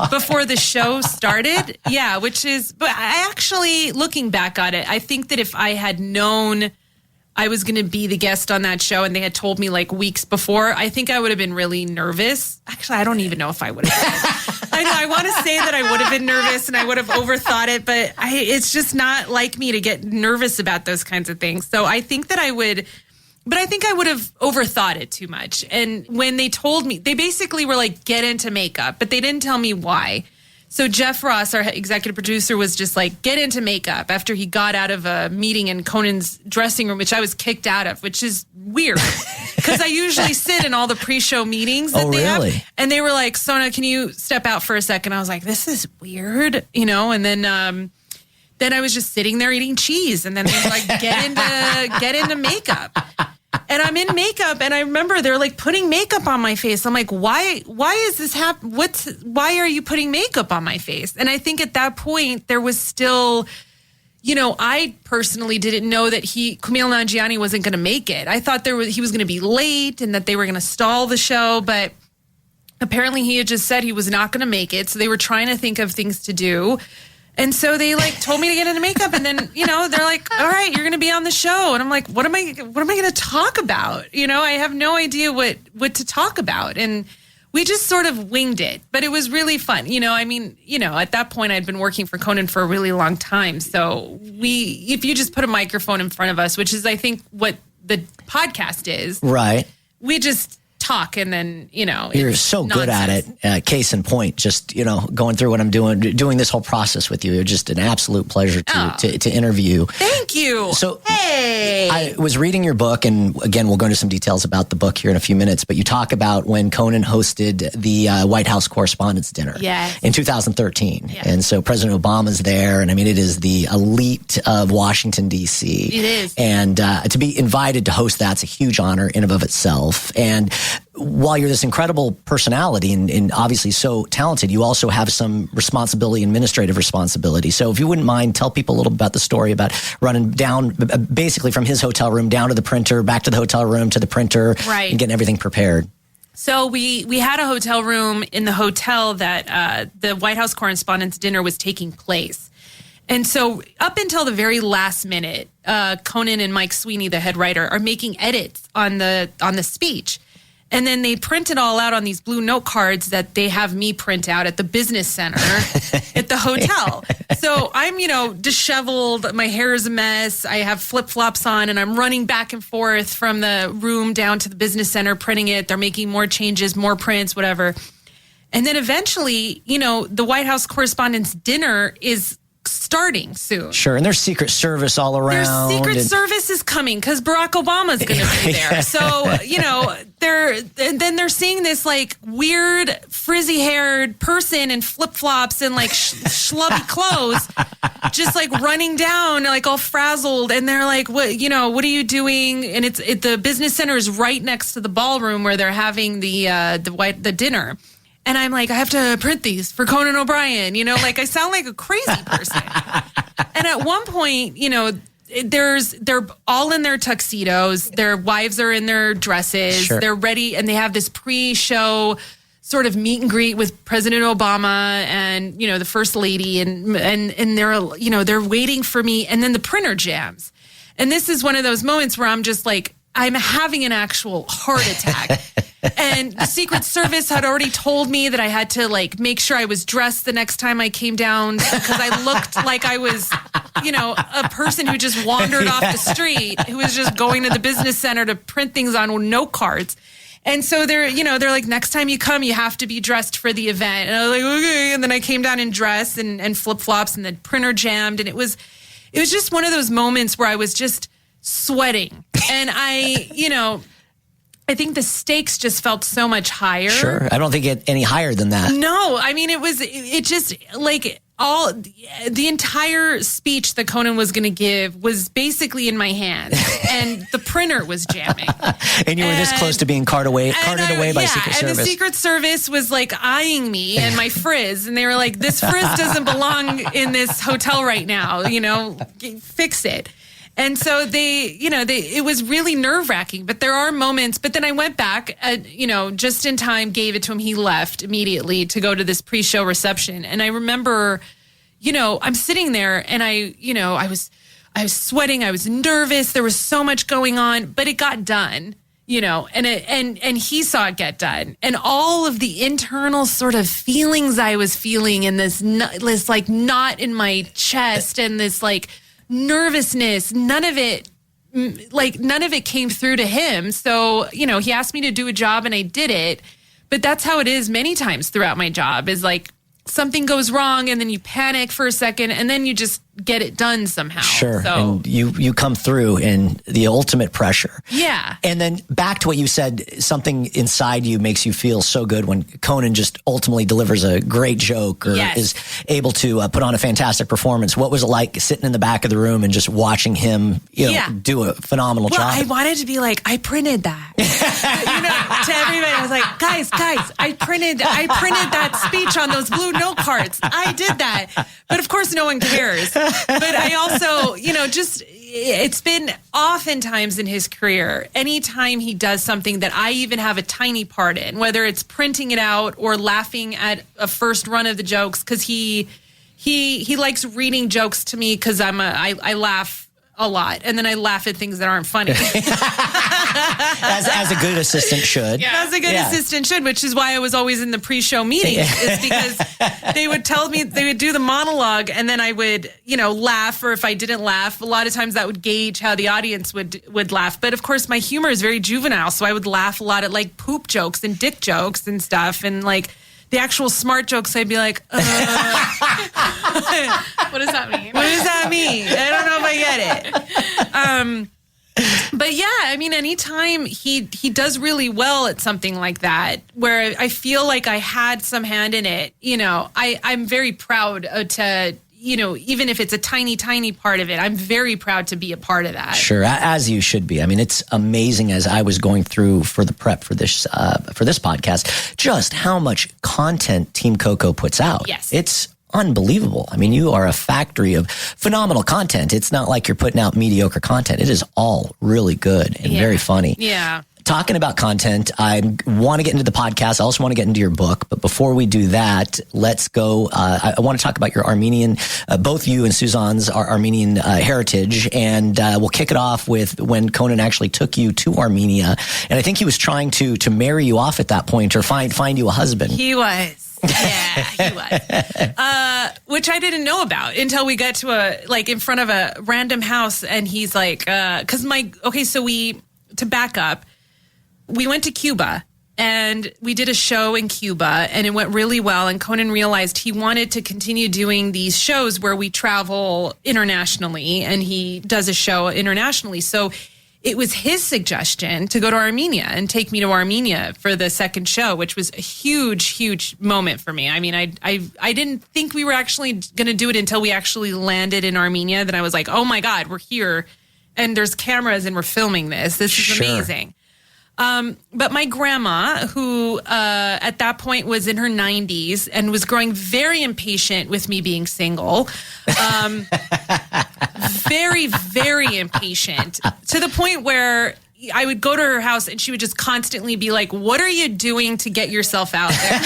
before the show started. Yeah, but I actually, looking back on it, I think that if I had known I was going to be the guest on that show and they had told me like weeks before, I think I would have been really nervous. Actually, I don't even know if I would have been. I want to say that I would have been nervous and I would have overthought it, but it's just not like me to get nervous about those kinds of things. So I think that I would have overthought it too much. And when they told me, they basically were like, get into makeup, but they didn't tell me why. So Jeff Ross, our executive producer, was just like, get into makeup after he got out of a meeting in Conan's dressing room, which I was kicked out of, which is weird because I usually sit in all the pre-show meetings that they have. And they were like, Sona, can you step out for a second? I was like, this is weird, and then I was just sitting there eating cheese. And then they were like, get into makeup. And I'm in makeup, and I remember they're like putting makeup on my face. I'm like, why is this happening? Why are you putting makeup on my face? And I think at that point there was still, I personally didn't know that Kumail Nanjiani wasn't going to make it. I thought he was going to be late and that they were going to stall the show, but apparently he had just said he was not going to make it. So they were trying to think of things to do. And so they told me to get into makeup, and then, they're like, all right, you're going to be on the show. And I'm like, what am I going to talk about? I have no idea what to talk about. And we just sort of winged it, but it was really fun. At that point I'd been working for Conan for a really long time. So if you just put a microphone in front of us, which is, I think, what the podcast is. Right. We just talk, and then you're so good at it. Case in point, just going through what I'm doing this whole process with you. It's just an absolute pleasure to interview. Thank you. So I was reading your book, and again, we'll go into some details about the book here in a few minutes. But you talk about when Conan hosted the White House Correspondents' Dinner in 2013, and so President Obama's there, and it is the elite of Washington D.C. It is, and to be invited to host that's a huge honor in and of itself. And while you're this incredible personality and obviously so talented, you also have some responsibility, administrative responsibility. So if you wouldn't mind, tell people a little bit about the story about running down basically from his hotel room down to the printer, back to the hotel room to the printer, right, and getting everything prepared. So we had a hotel room in the hotel that the White House Correspondents' Dinner was taking place. And so up until the very last minute, Conan and Mike Sweeney, the head writer, are making edits on the speech. And then they print it all out on these blue note cards that they have me print out at the business center at the hotel. So I'm, disheveled. My hair is a mess. I have flip-flops on and I'm running back and forth from the room down to the business center, printing it. They're making more changes, more prints, whatever. And then eventually, the White House Correspondents' Dinner is starting soon. Sure, and there's Secret Service all around. Their Secret Service is coming because Barack Obama's going to be there. So, they're seeing this like weird frizzy-haired person in flip-flops and like schlubby clothes just like running down like all frazzled. And they're like, what are you doing? And the business center is right next to the ballroom where they're having the dinner. And I'm like, I have to print these for Conan O'Brien, I sound like a crazy person. And at one point, they're all in their tuxedos. Their wives are in their dresses. Sure. They're ready. And they have this pre-show sort of meet and greet with President Obama and, the first lady. And they're, they're waiting for me. And then the printer jams. And this is one of those moments where I'm just like, I'm having an actual heart attack. And the Secret Service had already told me that I had to like make sure I was dressed the next time I came down because I looked like I was, a person who just wandered off the street, who was just going to the business center to print things on note cards. And so they're like, next time you come, you have to be dressed for the event. And I was like, okay. And then I came down in dress and flip-flops and the printer jammed. And it was just one of those moments where I was just sweating. And I think the stakes just felt so much higher. Sure. I don't think it any higher than that. No, I mean, it just like the entire speech that Conan was going to give was basically in my hands and the printer was jamming. And you were this close to being carted away by Secret Service. And the Secret Service was like eyeing me and my frizz. And they were like, this frizz doesn't belong in this hotel right now. Fix it. And so it was really nerve-wracking, but there are moments. But then I went back, just in time, gave it to him. He left immediately to go to this pre-show reception. And I remember, I'm sitting there and I was sweating. I was nervous. There was so much going on, but it got done, and he saw it get done. And all of the internal sort of feelings I was feeling in this like knot in my chest and this like nervousness, none of it came through to him. So, he asked me to do a job and I did it. But that's how it is many times throughout my job is like something goes wrong and then you panic for a second and then you just get it done somehow. Sure. So, and you come through in the ultimate pressure. Yeah. And then back to what you said, something inside you makes you feel so good when Conan just ultimately delivers a great joke or is able to put on a fantastic performance. What was it like sitting in the back of the room and just watching him do a phenomenal job? I wanted to be like, I printed that. To everybody, I was like, guys, I printed that speech on those blue note cards. I did that. But of course, no one cares. But I also, it's been oftentimes in his career, anytime he does something that I even have a tiny part in, whether it's printing it out or laughing at a first run of the jokes, because he likes reading jokes to me because I laugh a lot, and then I laugh at things that aren't funny. as a good assistant should. Yeah. As a good assistant should, which is why I was always in the pre-show meetings, is because they would tell me, they would do the monologue, and then I would, laugh, or if I didn't laugh, a lot of times that would gauge how the audience would laugh. But of course, my humor is very juvenile, so I would laugh a lot at like poop jokes and dick jokes and stuff, and like the actual smart jokes, I'd be like, what does that mean? What does that mean? I don't know if I get it. But yeah, I mean, anytime he does really well at something like that, where I feel like I had some hand in it, I'm very proud to, even if it's a tiny, tiny part of it, I'm very proud to be a part of that. Sure, as you should be. I mean, it's amazing as I was going through for the prep for this podcast, just how much content Team Coco puts out. Yes. It's unbelievable. I mean, you are a factory of phenomenal content. It's not like you're putting out mediocre content. It is all really good and very funny. Yeah. Talking about content, I want to get into the podcast. I also want to get into your book. But before we do that, let's go. I want to talk about your Armenian, both you and Suzanne's Armenian heritage. And we'll kick it off with when Conan actually took you to Armenia. And I think he was trying to marry you off at that point or find you a husband. He was. Yeah, he was. Which I didn't know about until we got to in front of a random house. And he's like, to back up, we went to Cuba and we did a show in Cuba and it went really well. And Conan realized he wanted to continue doing these shows where we travel internationally and he does a show internationally. So it was his suggestion to go to Armenia and take me to Armenia for the second show, which was a huge, huge moment for me. I mean, I didn't think we were actually going to do it until we actually landed in Armenia. Then I was like, oh my God, we're here and there's cameras and we're filming this. This is amazing. But my grandma, who at that point was in her 90s and was growing very impatient with me being single, very, very impatient, to the point where I would go to her house and she would just constantly be like, what are you doing to get yourself out there?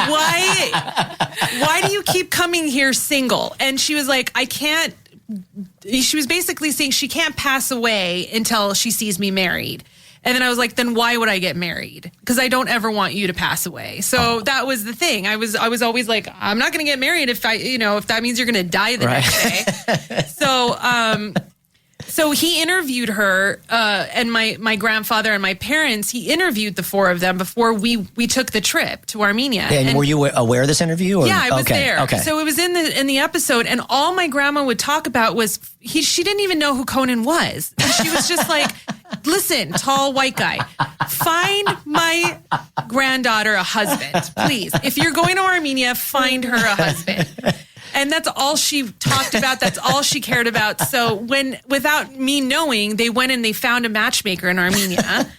Why do you keep coming here single? And she was like, she was basically saying she can't pass away until she sees me married. And then I was like, then why would I get married? Because I don't ever want you to pass away. So that was the thing. I was always like, I'm not going to get married if that means you're going to die the next day. So he interviewed her, and my grandfather and my parents, he interviewed the four of them before we took the trip to Armenia. Yeah, and were you aware of this interview? Or? Yeah, I was there. Okay. So it was in the episode, and all my grandma would talk about was she didn't even know who Conan was. And she was just like, listen, tall white guy, find my granddaughter a husband, please. If you're going to Armenia, find her a husband. And that's all she talked about. That's all she cared about. So without me knowing, they went and they found a matchmaker in Armenia.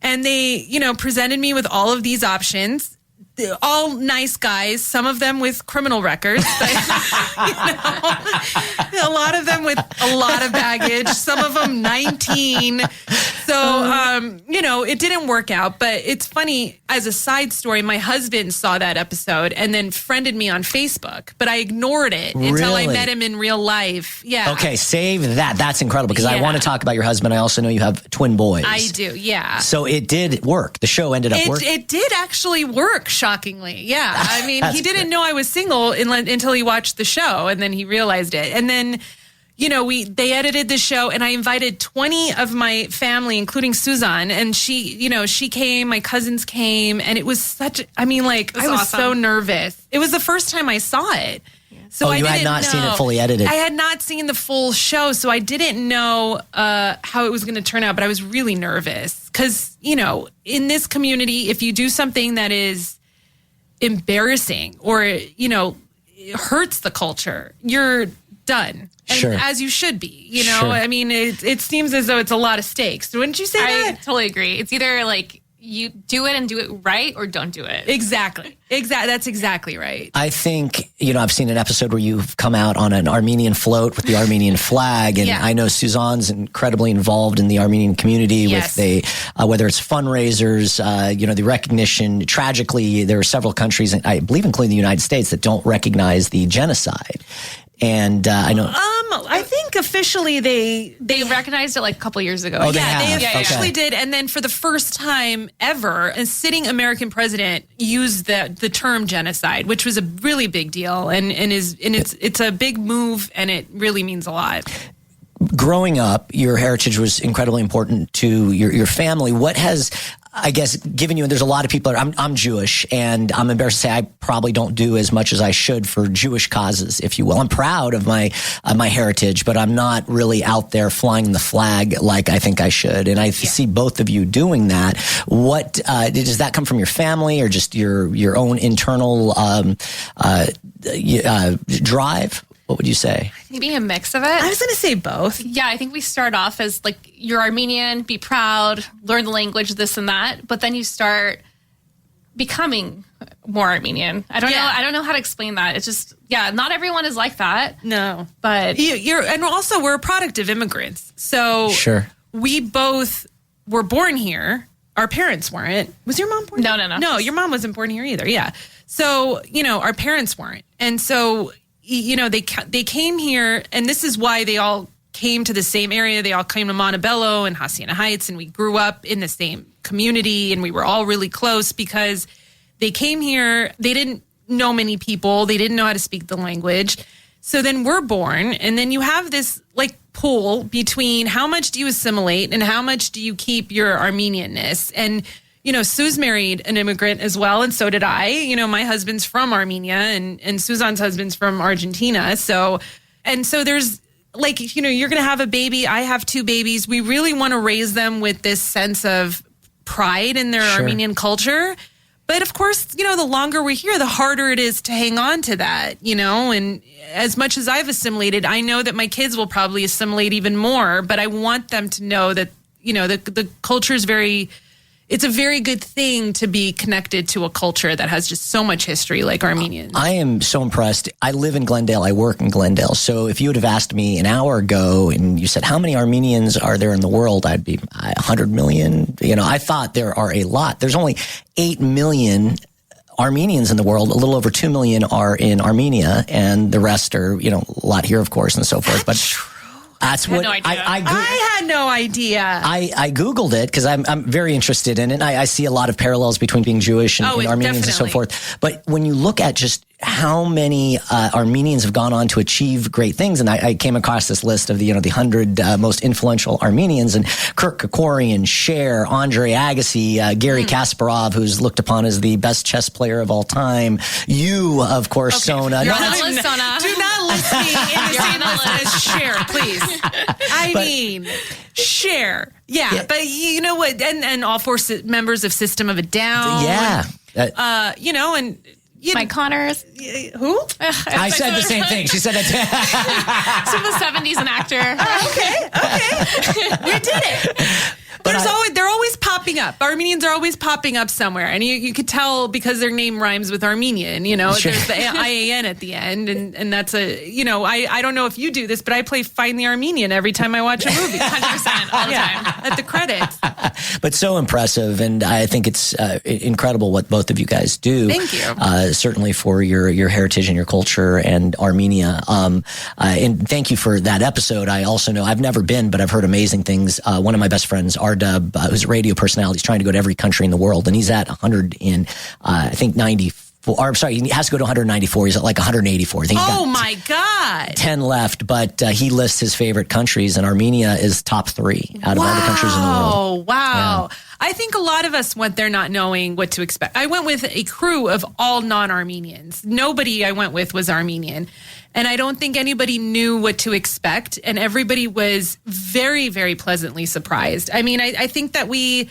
And they, presented me with all of these options. All nice guys, some of them with criminal records, but, a lot of them with a lot of baggage, some of them 19. So, it didn't work out, but it's funny, as a side story, my husband saw that episode and then friended me on Facebook, but I ignored it until I met him in real life. Yeah. Okay, save that. That's incredible because I want to talk about your husband. I also know you have twin boys. I do, yeah. So it did work. The show ended up working. It did actually work, shockingly. Yeah. I mean, he didn't know I was single until he watched the show, and then he realized it. And then, they edited the show, and I invited 20 of my family, including Susan, and she came, my cousins came, and it was I was awesome. So nervous. It was the first time I saw it. So you had not seen it fully edited. I had not seen the full show, so I didn't know how it was going to turn out, but I was really nervous because, in this community, if you do something that is embarrassing or, hurts the culture, you're done. And sure. As you should be, Sure. I mean, it seems as though it's a lot of stakes. Wouldn't you say that? I totally agree. It's either like you do it and do it right or don't do it. Exactly. That's exactly right. I think, I've seen an episode where you've come out on an Armenian float with the Armenian flag. And I know Suzanne's incredibly involved in the Armenian community with whether it's fundraisers, the recognition. Tragically, there are several countries, I believe including the United States, that don't recognize the genocide. And I know. I think officially they recognized it like a couple years ago. Oh, they officially did. And then for the first time ever, a sitting American president used the term genocide, which was a really big deal, and it's a big move, and it really means a lot. Growing up, your heritage was incredibly important to your family. What has I guess given you, and there's a lot of people, I'm Jewish, and I'm embarrassed to say I probably don't do as much as I should for Jewish causes, if you will. I'm proud of my heritage, but I'm not really out there flying the flag like I think I should. And I see both of you doing that. What does that come from your family or just your own internal drive? What would you say? Maybe a mix of it. I was going to say both. Yeah, I think we start off as like, you're Armenian, be proud, learn the language, this and that. But then you start becoming more Armenian. I don't know. I don't know how to explain that. It's just, not everyone is like that. No. But and also we're a product of immigrants. So we both were born here. Our parents weren't. Was your mom born here? No. No, your mom wasn't born here either. Yeah. So, our parents weren't. And so, they came here, and this is why they all came to the same area. They all came to Montebello and Hacienda Heights, and we grew up in the same community, and we were all really close because they came here. They didn't know many people. They didn't know how to speak the language. So then we're born, and then you have this pull between how much do you assimilate and how much do you keep your Armenianness. And Sue's married an immigrant as well, and so did I. My husband's from Armenia, and Susan's husband's from Argentina. So there's you're going to have a baby. I have 2 babies. We really want to raise them with this sense of pride in their Armenian culture. But of course, the longer we're here, the harder it is to hang on to that, and as much as I've assimilated, I know that my kids will probably assimilate even more, but I want them to know that, the culture is it's a very good thing to be connected to a culture that has just so much history like Armenians. I am so impressed. I live in Glendale. I work in Glendale. So if you would have asked me an hour ago and you said, how many Armenians are there in the world? I'd be 100 million. I thought there are a lot. There's only 8 million Armenians in the world. A little over 2 million are in Armenia, and the rest are, a lot here, of course, and so forth. But that's what I had no idea. I Googled it because I'm very interested in it. I see a lot of parallels between being Jewish and Armenians and so forth. But when you look at just how many Armenians have gone on to achieve great things, and I came across this list of the 100 most influential Armenians, and Kirk Kerkorian, Cher, Andre Agassi, Garry Kasparov, who's looked upon as the best chess player of all time. You, of course, Sona. You're on the list, Sona. Do not list me in the same list as Cher, please. I mean, Cher. Yeah, but you know what? And all 4 members of System of a Down. Yeah. And... Mike Connors. Who? I said the same thing. She said that. From the 70s, an actor. Okay. We did it. They're always popping up. Armenians are always popping up somewhere. And you could tell because their name rhymes with Armenian. There's the IAN at the end. And that's I don't know if you do this, but I play Find the Armenian every time I watch a movie. 100% all the time. At the credits. But so impressive. And I think it's incredible what both of you guys do. Thank you. Certainly for your heritage and your culture and Armenia. And thank you for that episode. I also know I've never been, but I've heard amazing things. One of my best friends, R-Dub, who's a radio personality, is trying to go to every country in the world, and he's at 100 in, I think 94. Or, I'm sorry, he has to go to 194. He's at 184. I think my God. 10 left, but he lists his favorite countries, and Armenia is top 3 out of all the countries in the world. Oh, wow. Yeah. I think a lot of us went there not knowing what to expect. I went with a crew of all non-Armenians. Nobody I went with was Armenian. And I don't think anybody knew what to expect. And everybody was very, very pleasantly surprised. I mean, I think that we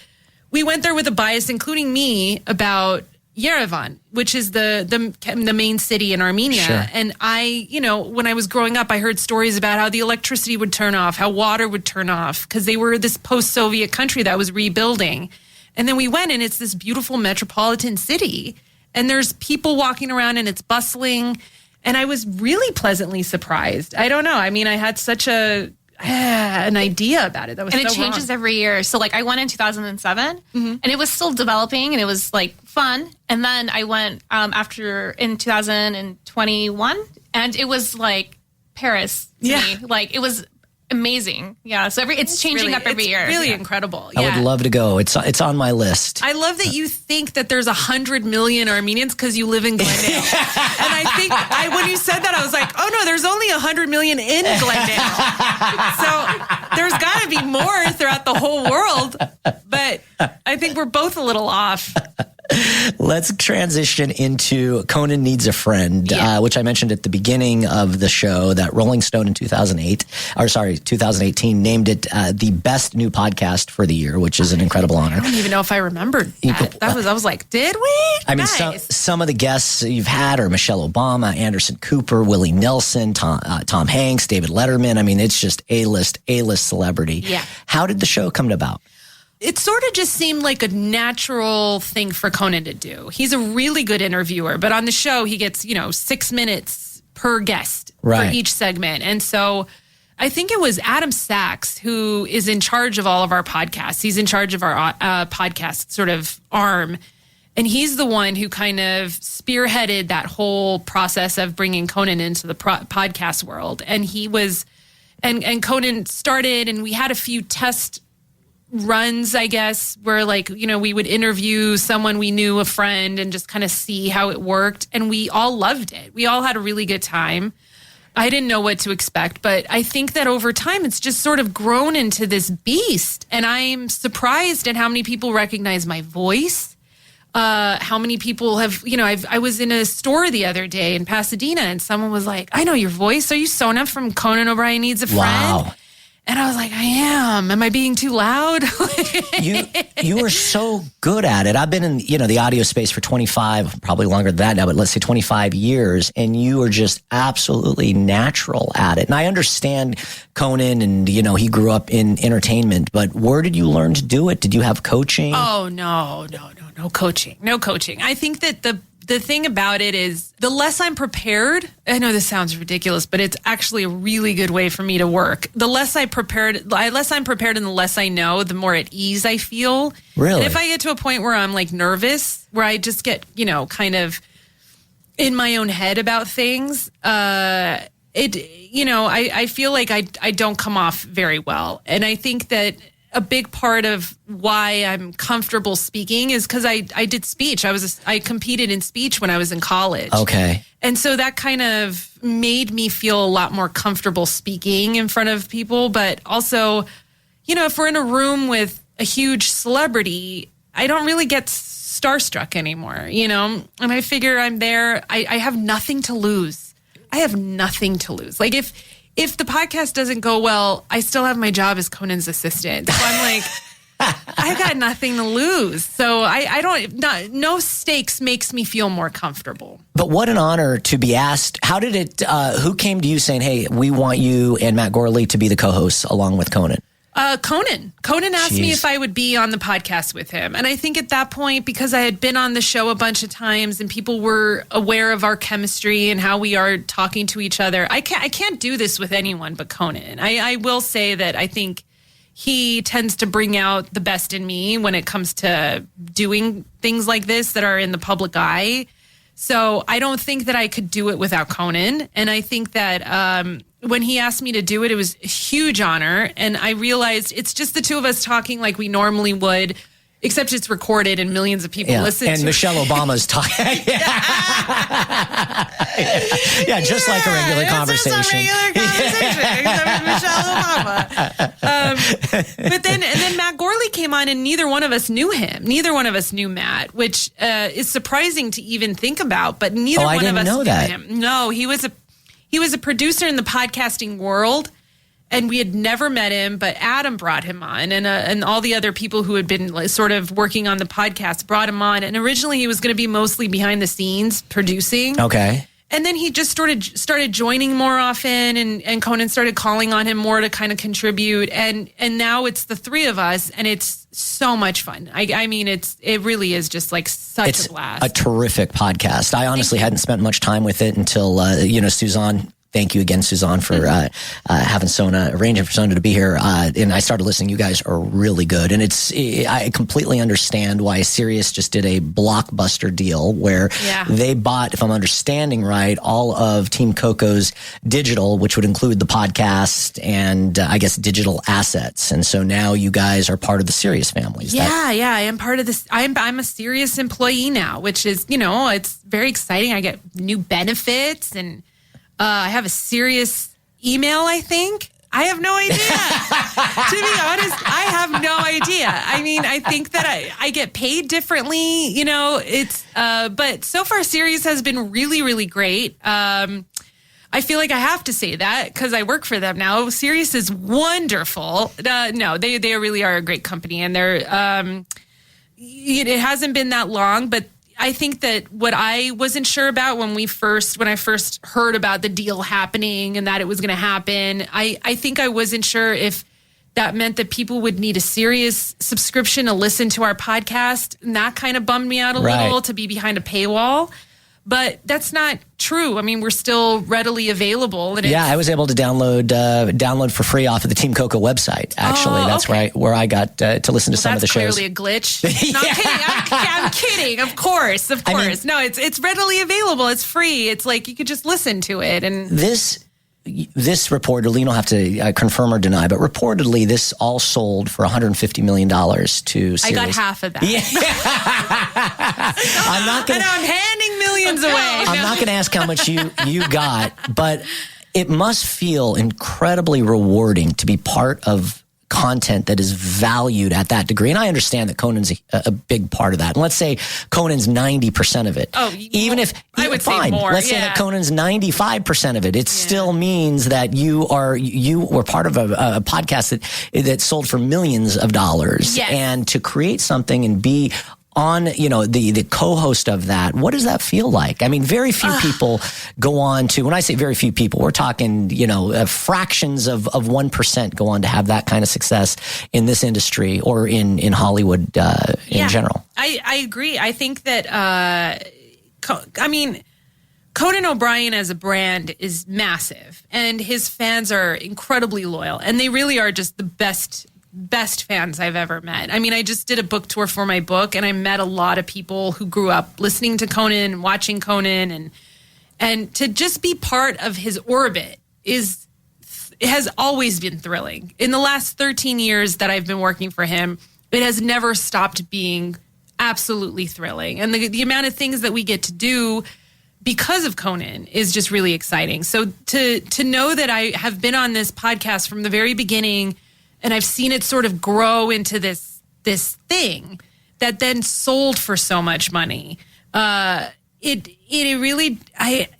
went there with a bias, including me, about Yerevan, which is the main city in Armenia. Sure. And when I was growing up, I heard stories about how the electricity would turn off, how water would turn off, because they were this post-Soviet country that was rebuilding. And then we went, and it's this beautiful metropolitan city. And there's people walking around, and it's bustling. And I was really pleasantly surprised. I don't know. I mean, I had such an idea about it. That was and it changes every year. So I went in 2007 and it was still developing and it was fun. And then I went in 2021 and it was Paris to me. It was amazing. Yeah. So it's changing up every year. It's really incredible. I would love to go. It's on my list. I love that you think that there's 100 million Armenians because you live in Glendale. And I think when you said that, I was like, oh no, there's only 100 million in Glendale. So there's got to be more throughout the whole world. But I think we're both a little off. Let's transition into Conan Needs a Friend, which I mentioned at the beginning of the show, that Rolling Stone in 2018 named it the best new podcast for the year, which is an incredible honor. I don't even know if I remembered that. I was like, did we? I mean, some of the guests you've had are Michelle Obama, Anderson Cooper, Willie Nelson, Tom Hanks, David Letterman. I mean, it's just A-list celebrity. Yeah. How did the show come about? It sort of just seemed like a natural thing for Conan to do. He's a really good interviewer, but on the show, he gets, 6 minutes per guest for each segment. And so I think it was Adam Sachs who is in charge of all of our podcasts. He's in charge of our podcast sort of arm. And he's the one who kind of spearheaded that whole process of bringing Conan into the podcast world. And he was, and Conan started, and we had a few test runs, I guess, where we would interview someone we knew, a friend, and just kind of see how it worked. And we all loved it. We all had a really good time. I didn't know what to expect, but I think that over time, it's just sort of grown into this beast. And I'm surprised at how many people recognize my voice. How many people have, I was in a store the other day in Pasadena, and someone was like, I know your voice. Are you Sona from Conan O'Brien Needs a Friend? Wow. And I was like, I am. Am I being too loud? You were so good at it. I've been in, the audio space for 25, probably longer than that now, but let's say 25 years. And you were just absolutely natural at it. And I understand Conan and, he grew up in entertainment, but where did you learn to do it? Did you have coaching? Oh, no coaching. No coaching. I think that the thing about it is the less I'm prepared, I know this sounds ridiculous, but it's actually a really good way for me to work. The less I'm prepared and the less I know, the more at ease I feel. Really? And if I get to a point where I'm nervous, where I just get, kind of in my own head about things, I feel like I don't come off very well. And I think that a big part of why I'm comfortable speaking is because I did speech. I competed in speech when I was in college. Okay. And so that kind of made me feel a lot more comfortable speaking in front of people. But also, if we're in a room with a huge celebrity, I don't really get starstruck anymore, And I figure I'm there. I have nothing to lose. I have nothing to lose. Like if the podcast doesn't go well, I still have my job as Conan's assistant. So I'm like, I got nothing to lose. So no stakes makes me feel more comfortable. But what an honor to be asked. How did it, who came to you saying, hey, we want you and Matt Gorley to be the co-hosts along with Conan? Conan asked me if I would be on the podcast with him. And I think at that point, because I had been on the show a bunch of times and people were aware of our chemistry and how we are talking to each other, I can't do this with anyone but Conan. I will say that I think he tends to bring out the best in me when it comes to doing things like this that are in the public eye. So I don't think that I could do it without Conan. And I think that when he asked me to do it, it was a huge honor. And I realized it's just the two of us talking like we normally would, except it's recorded and millions of people listen to it. And Michelle Obama's talking. Just like a regular conversation. Just a regular conversation, except with Michelle Obama. But then Matt Gorley came on, and neither one of us knew him. Neither one of us knew Matt, which is surprising to even think about. But neither one of us knew him. No, he was a producer in the podcasting world, and we had never met him, but Adam brought him on, and all the other people who had been sort of working on the podcast brought him on. And originally he was going to be mostly behind the scenes producing. Okay. And then he just started joining more often, and Conan started calling on him more to kind of contribute. And now it's the three of us, and it's so much fun. I mean, it really is just like such a blast. It's a terrific podcast. I honestly hadn't spent much time with it until, Suzanne. Thank you again, Suzanne, for arranging for Sona to be here. And I started listening. You guys are really good. And I completely understand why Sirius just did a blockbuster deal where they bought, if I'm understanding right, all of Team Coco's digital, which would include the podcast and I guess digital assets. And so now you guys are part of the Sirius family. I am part of this. I'm a Sirius employee now, which is, it's very exciting. I get new benefits, and I have a Sirius email, I think. I have no idea. To be honest, I have no idea. I mean, I think that I get paid differently, you know, but so far Sirius has been really, really great. I feel like I have to say that because I work for them now. Sirius is wonderful. No, they really are a great company, and it hasn't been that long, but I think that what I wasn't sure about when I first heard about the deal happening and that it was going to happen, I think I wasn't sure if that meant that people would need a Sirius subscription to listen to our podcast. And that kind of bummed me out a little, to be behind a paywall. But that's not true. I mean, we're still readily available. And I was able to download for free off of the Team Coco website. Actually, that's where I got to listen to some of the shows. That's clearly a glitch. No, I'm kidding. I'm kidding. Of course. I mean, no, it's readily available. It's free. It's like you could just listen to it. And this reportedly, you don't have to confirm or deny, but reportedly this all sold for $150 million to Sirius. I got half of that. Yeah. I'm handing millions away. I'm not going to ask how much you got, but it must feel incredibly rewarding to be part of content that is valued at that degree. And I understand that Conan's a big part of that. And let's say Conan's 90% of it. Even if I would say more. Let's say that Conan's 95% of it. It still means that you were part of a podcast that sold for millions of dollars. Yes. And to create something and be on, the co-host of that, what does that feel like? I mean, very few people go on to, when I say very few people, we're talking, fractions of 1% go on to have that kind of success in this industry or in Hollywood in general. I agree. I think that, Conan O'Brien as a brand is massive, and his fans are incredibly loyal, and they really are just the best fans I've ever met. I mean, I just did a book tour for my book, and I met a lot of people who grew up listening to Conan and watching Conan, and to just be part of his orbit has always been thrilling. In the last 13 years that I've been working for him, it has never stopped being absolutely thrilling. And the amount of things that we get to do because of Conan is just really exciting. So to know that I have been on this podcast from the very beginning, and I've seen it sort of grow into this thing that then sold for so much money. It really,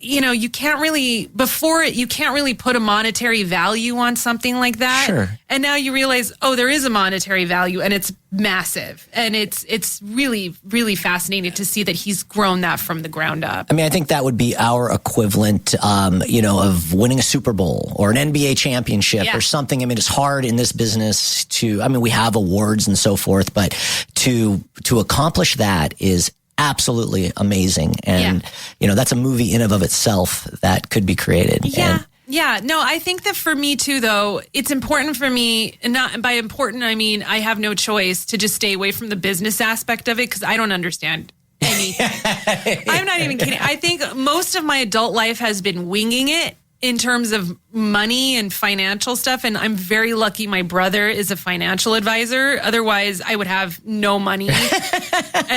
you can't really put a monetary value on something like that. Sure. And now you realize, there is a monetary value, and it's massive. And it's really, really fascinating to see that he's grown that from the ground up. I mean, I think that would be our equivalent, of winning a Super Bowl or an NBA championship or something. I mean, it's hard in this business we have awards and so forth, but to accomplish that is absolutely amazing. And, that's a movie in and of itself that could be created. Yeah. No, I think that for me too, though, it's important for me, and not by important, I mean, I have no choice to just stay away from the business aspect of it because I don't understand anything. I'm not even kidding. I think most of my adult life has been winging it in terms of money and financial stuff. And I'm very lucky my brother is a financial advisor. Otherwise, I would have no money and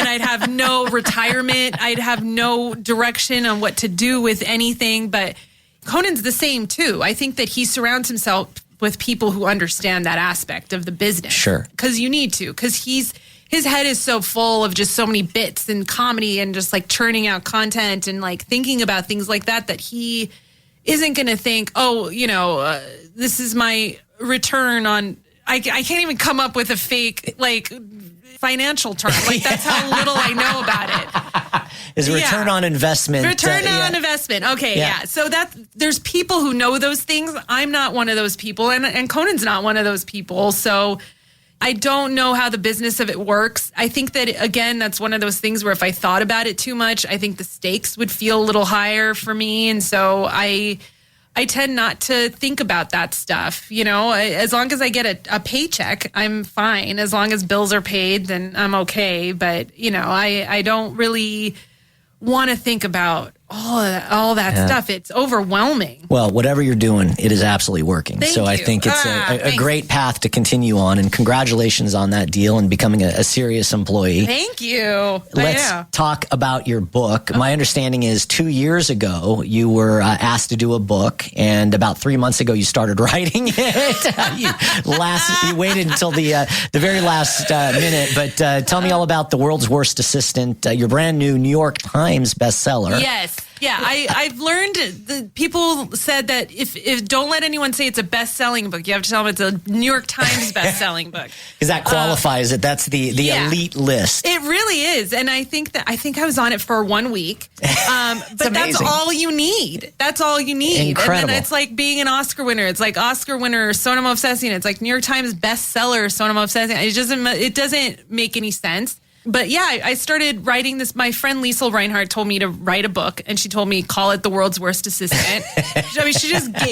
I'd have no retirement. I'd have no direction on what to do with anything. But Conan's the same too. I think that he surrounds himself with people who understand that aspect of the business. Sure. Because you need to. Because his head is so full of just so many bits and comedy and just like churning out content and like thinking about things like that he isn't going to think, this is my return on, I can't even come up with a fake, financial term. Like, that's how little I know about it. Is return on investment. Return on investment. Okay, yeah. So there's people who know those things. I'm not one of those people, and Conan's not one of those people. So I don't know how the business of it works. I think that, again, that's one of those things where if I thought about it too much, I think the stakes would feel a little higher for me. And so I tend not to think about that stuff. As long as I get a paycheck, I'm fine. As long as bills are paid, then I'm okay. But, I don't really want to think about all that stuff. It's overwhelming. Well, whatever you're doing, it is absolutely working. Thank so I you. think it's a great path to continue on. And congratulations on that deal and becoming a serious employee. Thank you. Let's talk about your book. Okay. My understanding is 2 years ago, you were asked to do a book. And about 3 months ago, you started writing it. You waited until the very last minute. But tell me all about The World's Worst Assistant, your brand new New York Times bestseller. Yes. Yeah, I've learned that people said that if don't let anyone say it's a best-selling book. You have to tell them it's a New York Times best-selling book. Because that qualifies it. That's the elite list. It really is. And I think I was on it for 1 week. But that's all you need. That's all you need. Incredible. And then it's like being an Oscar winner. It's like Oscar winner Sona Movsesian. It's like New York Times bestseller Sona Movsesian. It doesn't make any sense. But yeah, I started writing this. My friend Liesl Reinhardt told me to write a book, and she told me call it The World's Worst Assistant. I mean,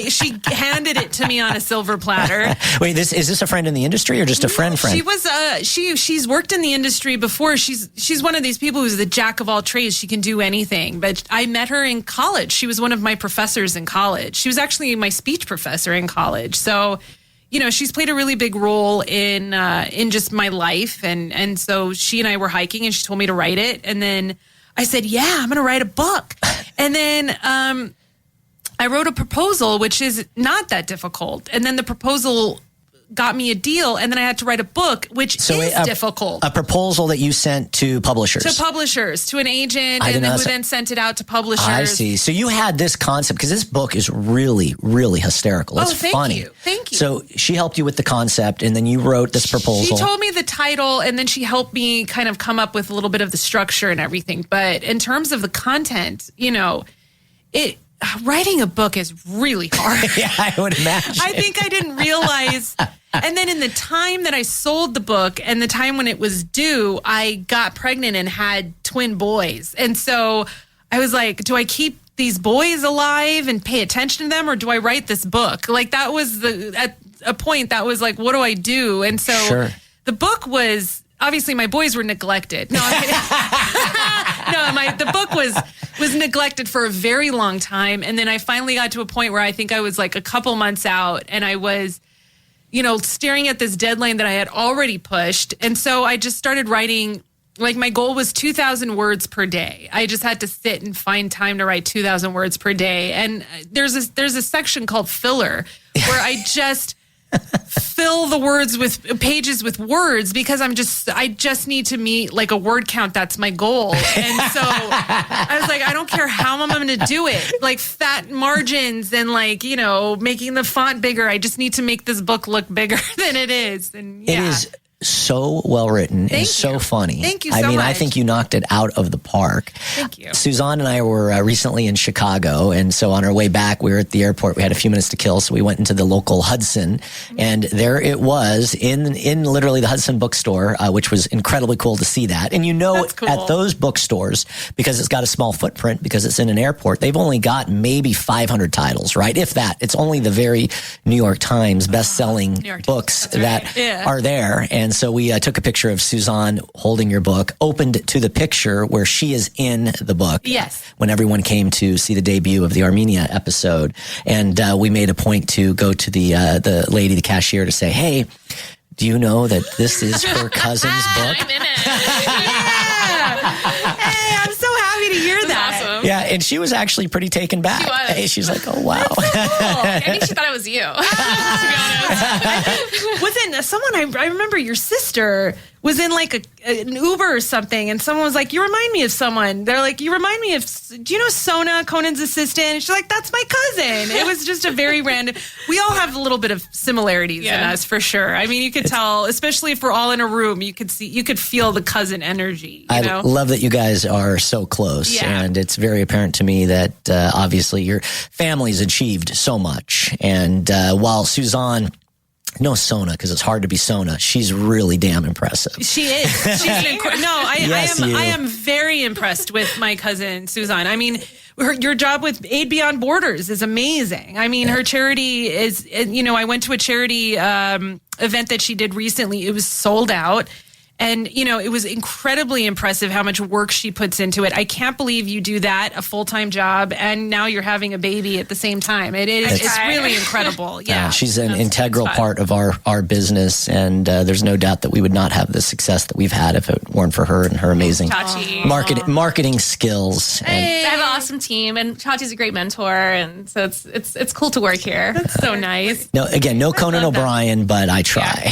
she handed it to me on a silver platter. Wait, is this a friend in the industry or just a friend? She was she's worked in the industry before. She's one of these people who's the jack of all trades. She can do anything. But I met her in college. She was one of my professors in college. She was actually my speech professor in college. So, you know, she's played a really big role in just my life. And so she and I were hiking and she told me to write it. And then I said, yeah, I'm going to write a book. And then I wrote a proposal, which is not that difficult. And then the proposal got me a deal, and then I had to write a book, which is difficult. A proposal that you sent to publishers. To an agent, and then who then sent it out to publishers. I see. So you had this concept, because this book is really, really hysterical. It's funny. Thank you. So she helped you with the concept, and then you wrote this proposal. She told me the title, and then she helped me kind of come up with a little bit of the structure and everything. But in terms of the content, you know, writing a book is really hard. Yeah, I would imagine. I think I didn't realize. And then in the time that I sold the book and the time when it was due, I got pregnant and had twin boys. And so I was like, do I keep these boys alive and pay attention to them, or do I write this book? Like, that was at a point that was like, what do I do? And so the book was, obviously my boys were neglected. No, the book was neglected for a very long time. And then I finally got to a point where I think I was like a couple months out, and I was, you know, staring at this deadline that I had already pushed. And so I just started writing. Like, my goal was 2,000 words per day. I just had to sit and find time to write 2,000 words per day. And there's a section called filler where I just fill the words with pages with words, because I just need to meet like a word count. That's my goal. And so I was like, I don't care how I'm going to do it. Like, fat margins and, like, you know, making the font bigger. I just need to make this book look bigger than it is. And it is so well written and so funny. Thank you so much. I think you knocked it out of the park. Thank you. Suzanne and I were recently in Chicago, and so on our way back, we were at the airport. We had a few minutes to kill, so we went into the local Hudson, and there it was in literally the Hudson bookstore, which was incredibly cool to see that. And you know, at those bookstores, because it's got a small footprint, because it's in an airport, they've only got maybe 500 titles, right? If that. It's only the very New York Times best-selling books that are there. And so we took a picture of Suzanne holding your book, opened to the picture where she is in the book. Yes. When everyone came to see the debut of the Armenia episode. And we made a point to go to the lady, the cashier, to say, hey, do you know that this is her cousin's book? I'm in it. Hey, I'm so happy to hear that. Awesome. Yeah, and she was actually pretty taken back. She was. Hey, she's like, oh, wow. Cool. I think she thought it was you, to be honest. Wasn't someone, I remember your sister was in like an Uber or something, and someone was like, you remind me of someone. They're like, you remind me of, do you know Sona, Conan's assistant? And she's like, that's my cousin. It was just a very random, we all have a little bit of similarities in us, for sure. I mean, you could tell, especially if we're all in a room, you could feel the cousin energy. You know? Love that you guys are so close, and it's very apparent to me that obviously your family's achieved so much. And while Suzanne, no Sona, because it's hard to be Sona, she's really damn impressive. She is. She's I am very impressed with my cousin Suzanne. I mean, your job with Aid Beyond Borders is amazing. I mean, her charity is, you know, I went to a charity event that she did recently. It was sold out. And, it was incredibly impressive how much work she puts into it. I can't believe you do that, a full-time job, and now you're having a baby at the same time. It's really incredible. Yeah. She's an integral part of our business, and there's no doubt that we would not have the success that we've had if it weren't for her and her amazing marketing skills. I have an awesome team, and Chachi's a great mentor, and so it's cool to work here. That's so nice. No Conan O'Brien, but I try.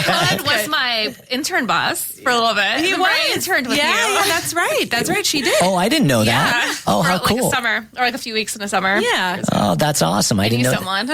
Conan was my intern boss for a little bit. He was. I interned with you. Yeah, that's right. That's right. She did. Oh, I didn't know that. Oh, how for cool. Like a summer, or like a few weeks in the summer. Yeah. Oh, that's awesome. I didn't know someone.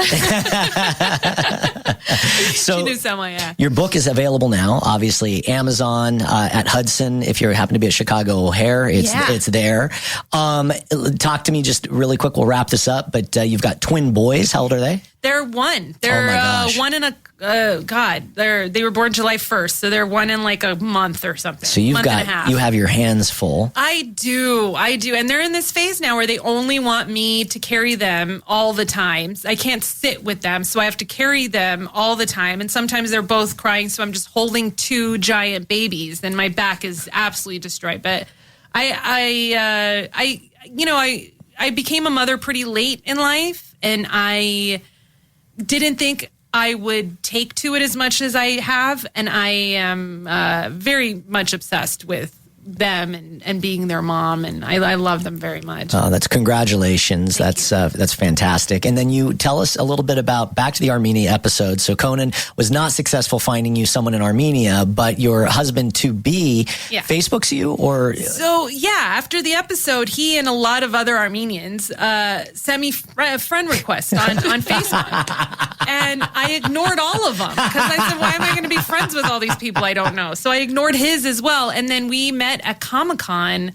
So she knew someone, yeah. Your book is available now, obviously, Amazon, at Hudson. If you happen to be at Chicago O'Hare, it's there. Talk to me just really quick. We'll wrap this up, but you've got twin boys. How old are they? They're one. They're one and they were born July 1st, so they're one in like a month or something. So you have your hands full. I do. And they're in this phase now where they only want me to carry them all the time. I can't sit with them, so I have to carry them all the time. And sometimes they're both crying, so I'm just holding two giant babies, and my back is absolutely destroyed. But I became a mother pretty late in life, and I didn't think I would take to it as much as I have, and I am very much obsessed with them and being their mom, and I love them very much. Oh, that's congratulations. That's fantastic. And then you tell us a little bit about back to the Armenia episode. So Conan was not successful finding you someone in Armenia, but your husband to be Facebooks you, or after the episode, he and a lot of other Armenians sent me friend requests on Facebook, and I ignored all of them because I said, why am I going to be friends with all these people I don't know? So I ignored his as well, and then we met at Comic-Con,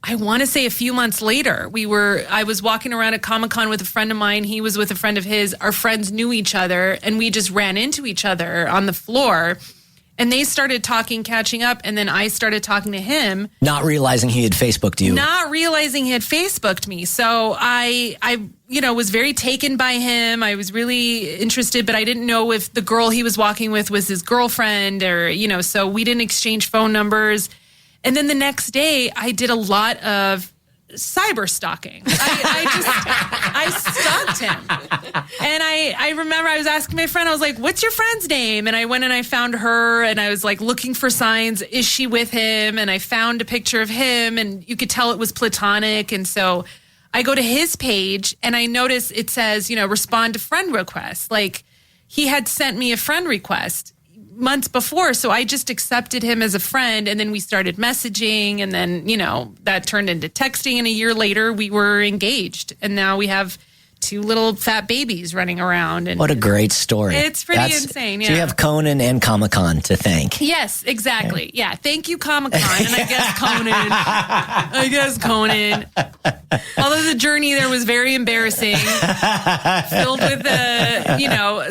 I want to say a few months later. I was walking around at Comic-Con with a friend of mine. He was with a friend of his. Our friends knew each other, and we just ran into each other on the floor. And they started talking, catching up, and then I started talking to him. Not realizing he had Facebooked you. Not realizing he had Facebooked me. So I was very taken by him. I was really interested, but I didn't know if the girl he was walking with was his girlfriend or, so we didn't exchange phone numbers. And then the next day, I did a lot of cyber stalking. I stalked him. And I remember I was asking my friend, I was like, what's your friend's name? And I went and I found her, and I was like looking for signs. Is she with him? And I found a picture of him, and you could tell it was platonic. And so I go to his page, and I notice it says, respond to friend requests. Like, he had sent me a friend request months before, so I just accepted him as a friend, and then we started messaging, and then that turned into texting, and a year later we were engaged, and now we have two little fat babies running around. And what a great story. It's pretty insane. Yeah. So you have Conan and Comic-Con to thank. Yes, exactly. Yeah. Thank you, Comic-Con. And I guess Conan. Although the journey there was very embarrassing, filled with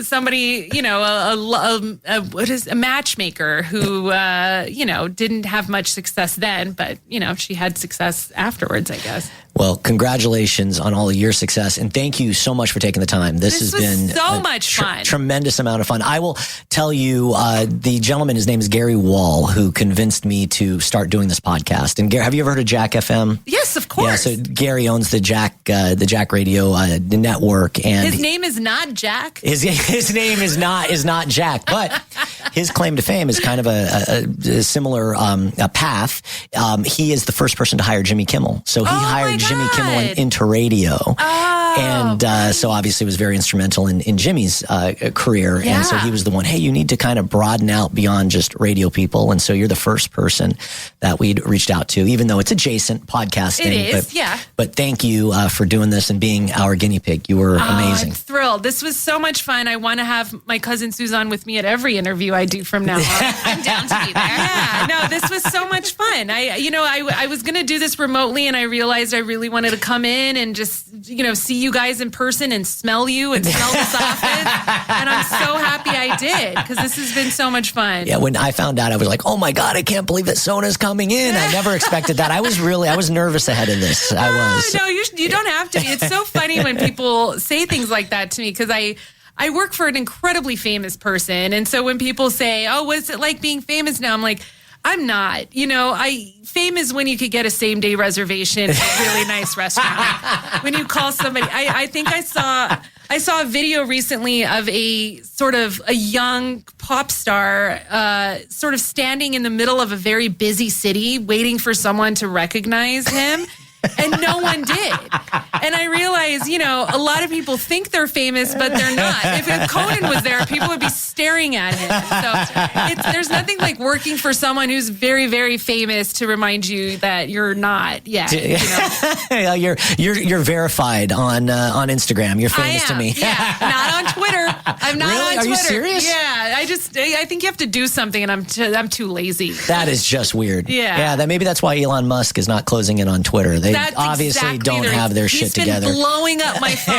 somebody, a matchmaker who, didn't have much success then, but, she had success afterwards, I guess. Well, congratulations on all of your success, and thank you so much for taking the time. This has been so much fun. Tremendous amount of fun. I will tell you, the gentleman, his name is Gary Wall, who convinced me to start doing this podcast. And Gary, have you ever heard of Jack FM? Yes, of course. Yeah, so Gary owns the Jack Radio network, and his name is not Jack. His name is not Jack, but his claim to fame is kind of a similar path. He is the first person to hire Jimmy Kimmel, so he hired Jimmy Kimmel into radio. And so obviously was very instrumental in Jimmy's career. Yeah. And so he was the one, hey, you need to kind of broaden out beyond just radio people. And so you're the first person that we'd reached out to, even though it's adjacent podcasting. It is, yeah. But thank you for doing this and being our guinea pig. You were amazing. I'm thrilled. This was so much fun. I want to have my cousin Susan with me at every interview I do from now on. I'm down to be there. Yeah, no, this was so much fun. I was going to do this remotely, and I realized I really wanted to come in and just, see you guys in person and smell you and smell this office. And I'm so happy I did, because this has been so much fun. Yeah, when I found out, I was like, oh my God, I can't believe that Sona's coming in. I never expected that. I was nervous ahead of this. I was. No, you don't have to be. It's so funny when people say things like that to me, because I I work for an incredibly famous person. And so when people say, oh, what's it like being famous now? I'm like, I'm not. Fame is when you could get a same day reservation at a really nice restaurant. When you call somebody, I think I saw a video recently of a sort of a young pop star sort of standing in the middle of a very busy city waiting for someone to recognize him. And no one did. And I realized, a lot of people think they're famous, but they're not. If Conan was there, people would be staring at him. So there's nothing like working for someone who's very, very famous to remind you that you're not yet. You're verified on Instagram. You're famous to me. Yeah, not on Twitter. I'm not really? on Twitter. Are you serious? Yeah, I think you have to do something, and I'm too lazy. That is just weird. Yeah. Maybe that's why Elon Musk is not closing in on Twitter. They obviously don't have their shit together. He's been blowing up my phone.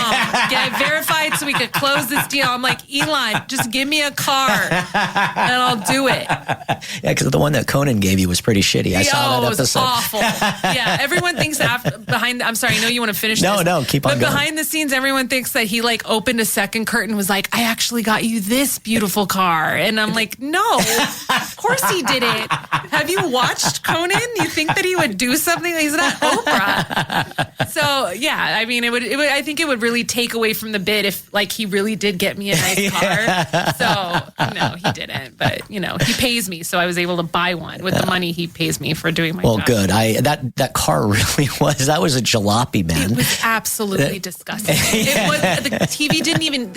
Get it verified so we could close this deal. I'm like, Elon, just give me a car and I'll do it. Yeah, because the one that Conan gave you was pretty shitty. I saw that episode. It was awful. Yeah, everyone thinks I'm sorry, I know you want to finish this. No, keep on going. But behind the scenes, everyone thinks that he opened a second curtain and was like, I actually got you this beautiful car. And I'm like, no, of course he didn't. Have you watched Conan? You think that he would do something? He's not Oprah. So yeah, I mean, I think it would really take away from the bit if he really did get me a nice car. So no, he didn't. But he pays me, so I was able to buy one with the money he pays me for doing my job. Well, good. That car really was a jalopy, man. It was absolutely disgusting. It was the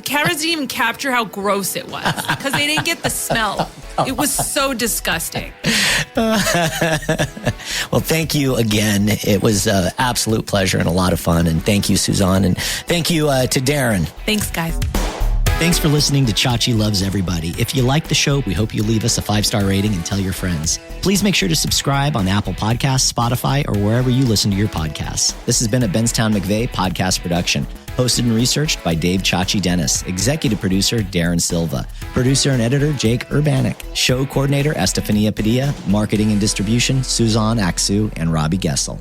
cameras didn't even capture how gross it was because they didn't get the smell. It was so disgusting. Well, thank you again. It was an absolute pleasure and a lot of fun. And thank you, Suzanne. And thank you to Darren. Thanks, guys. Thanks for listening to Chachi Loves Everybody. If you like the show, we hope you leave us a 5-star rating and tell your friends. Please make sure to subscribe on Apple Podcasts, Spotify, or wherever you listen to your podcasts. This has been a Benztown McVeigh podcast production. Hosted and researched by Dave Chachi Dennis. Executive producer, Darren Silva. Producer and editor, Jake Urbanik. Show coordinator, Estefania Padilla. Marketing and distribution, Susan Aksu and Robbie Gessel.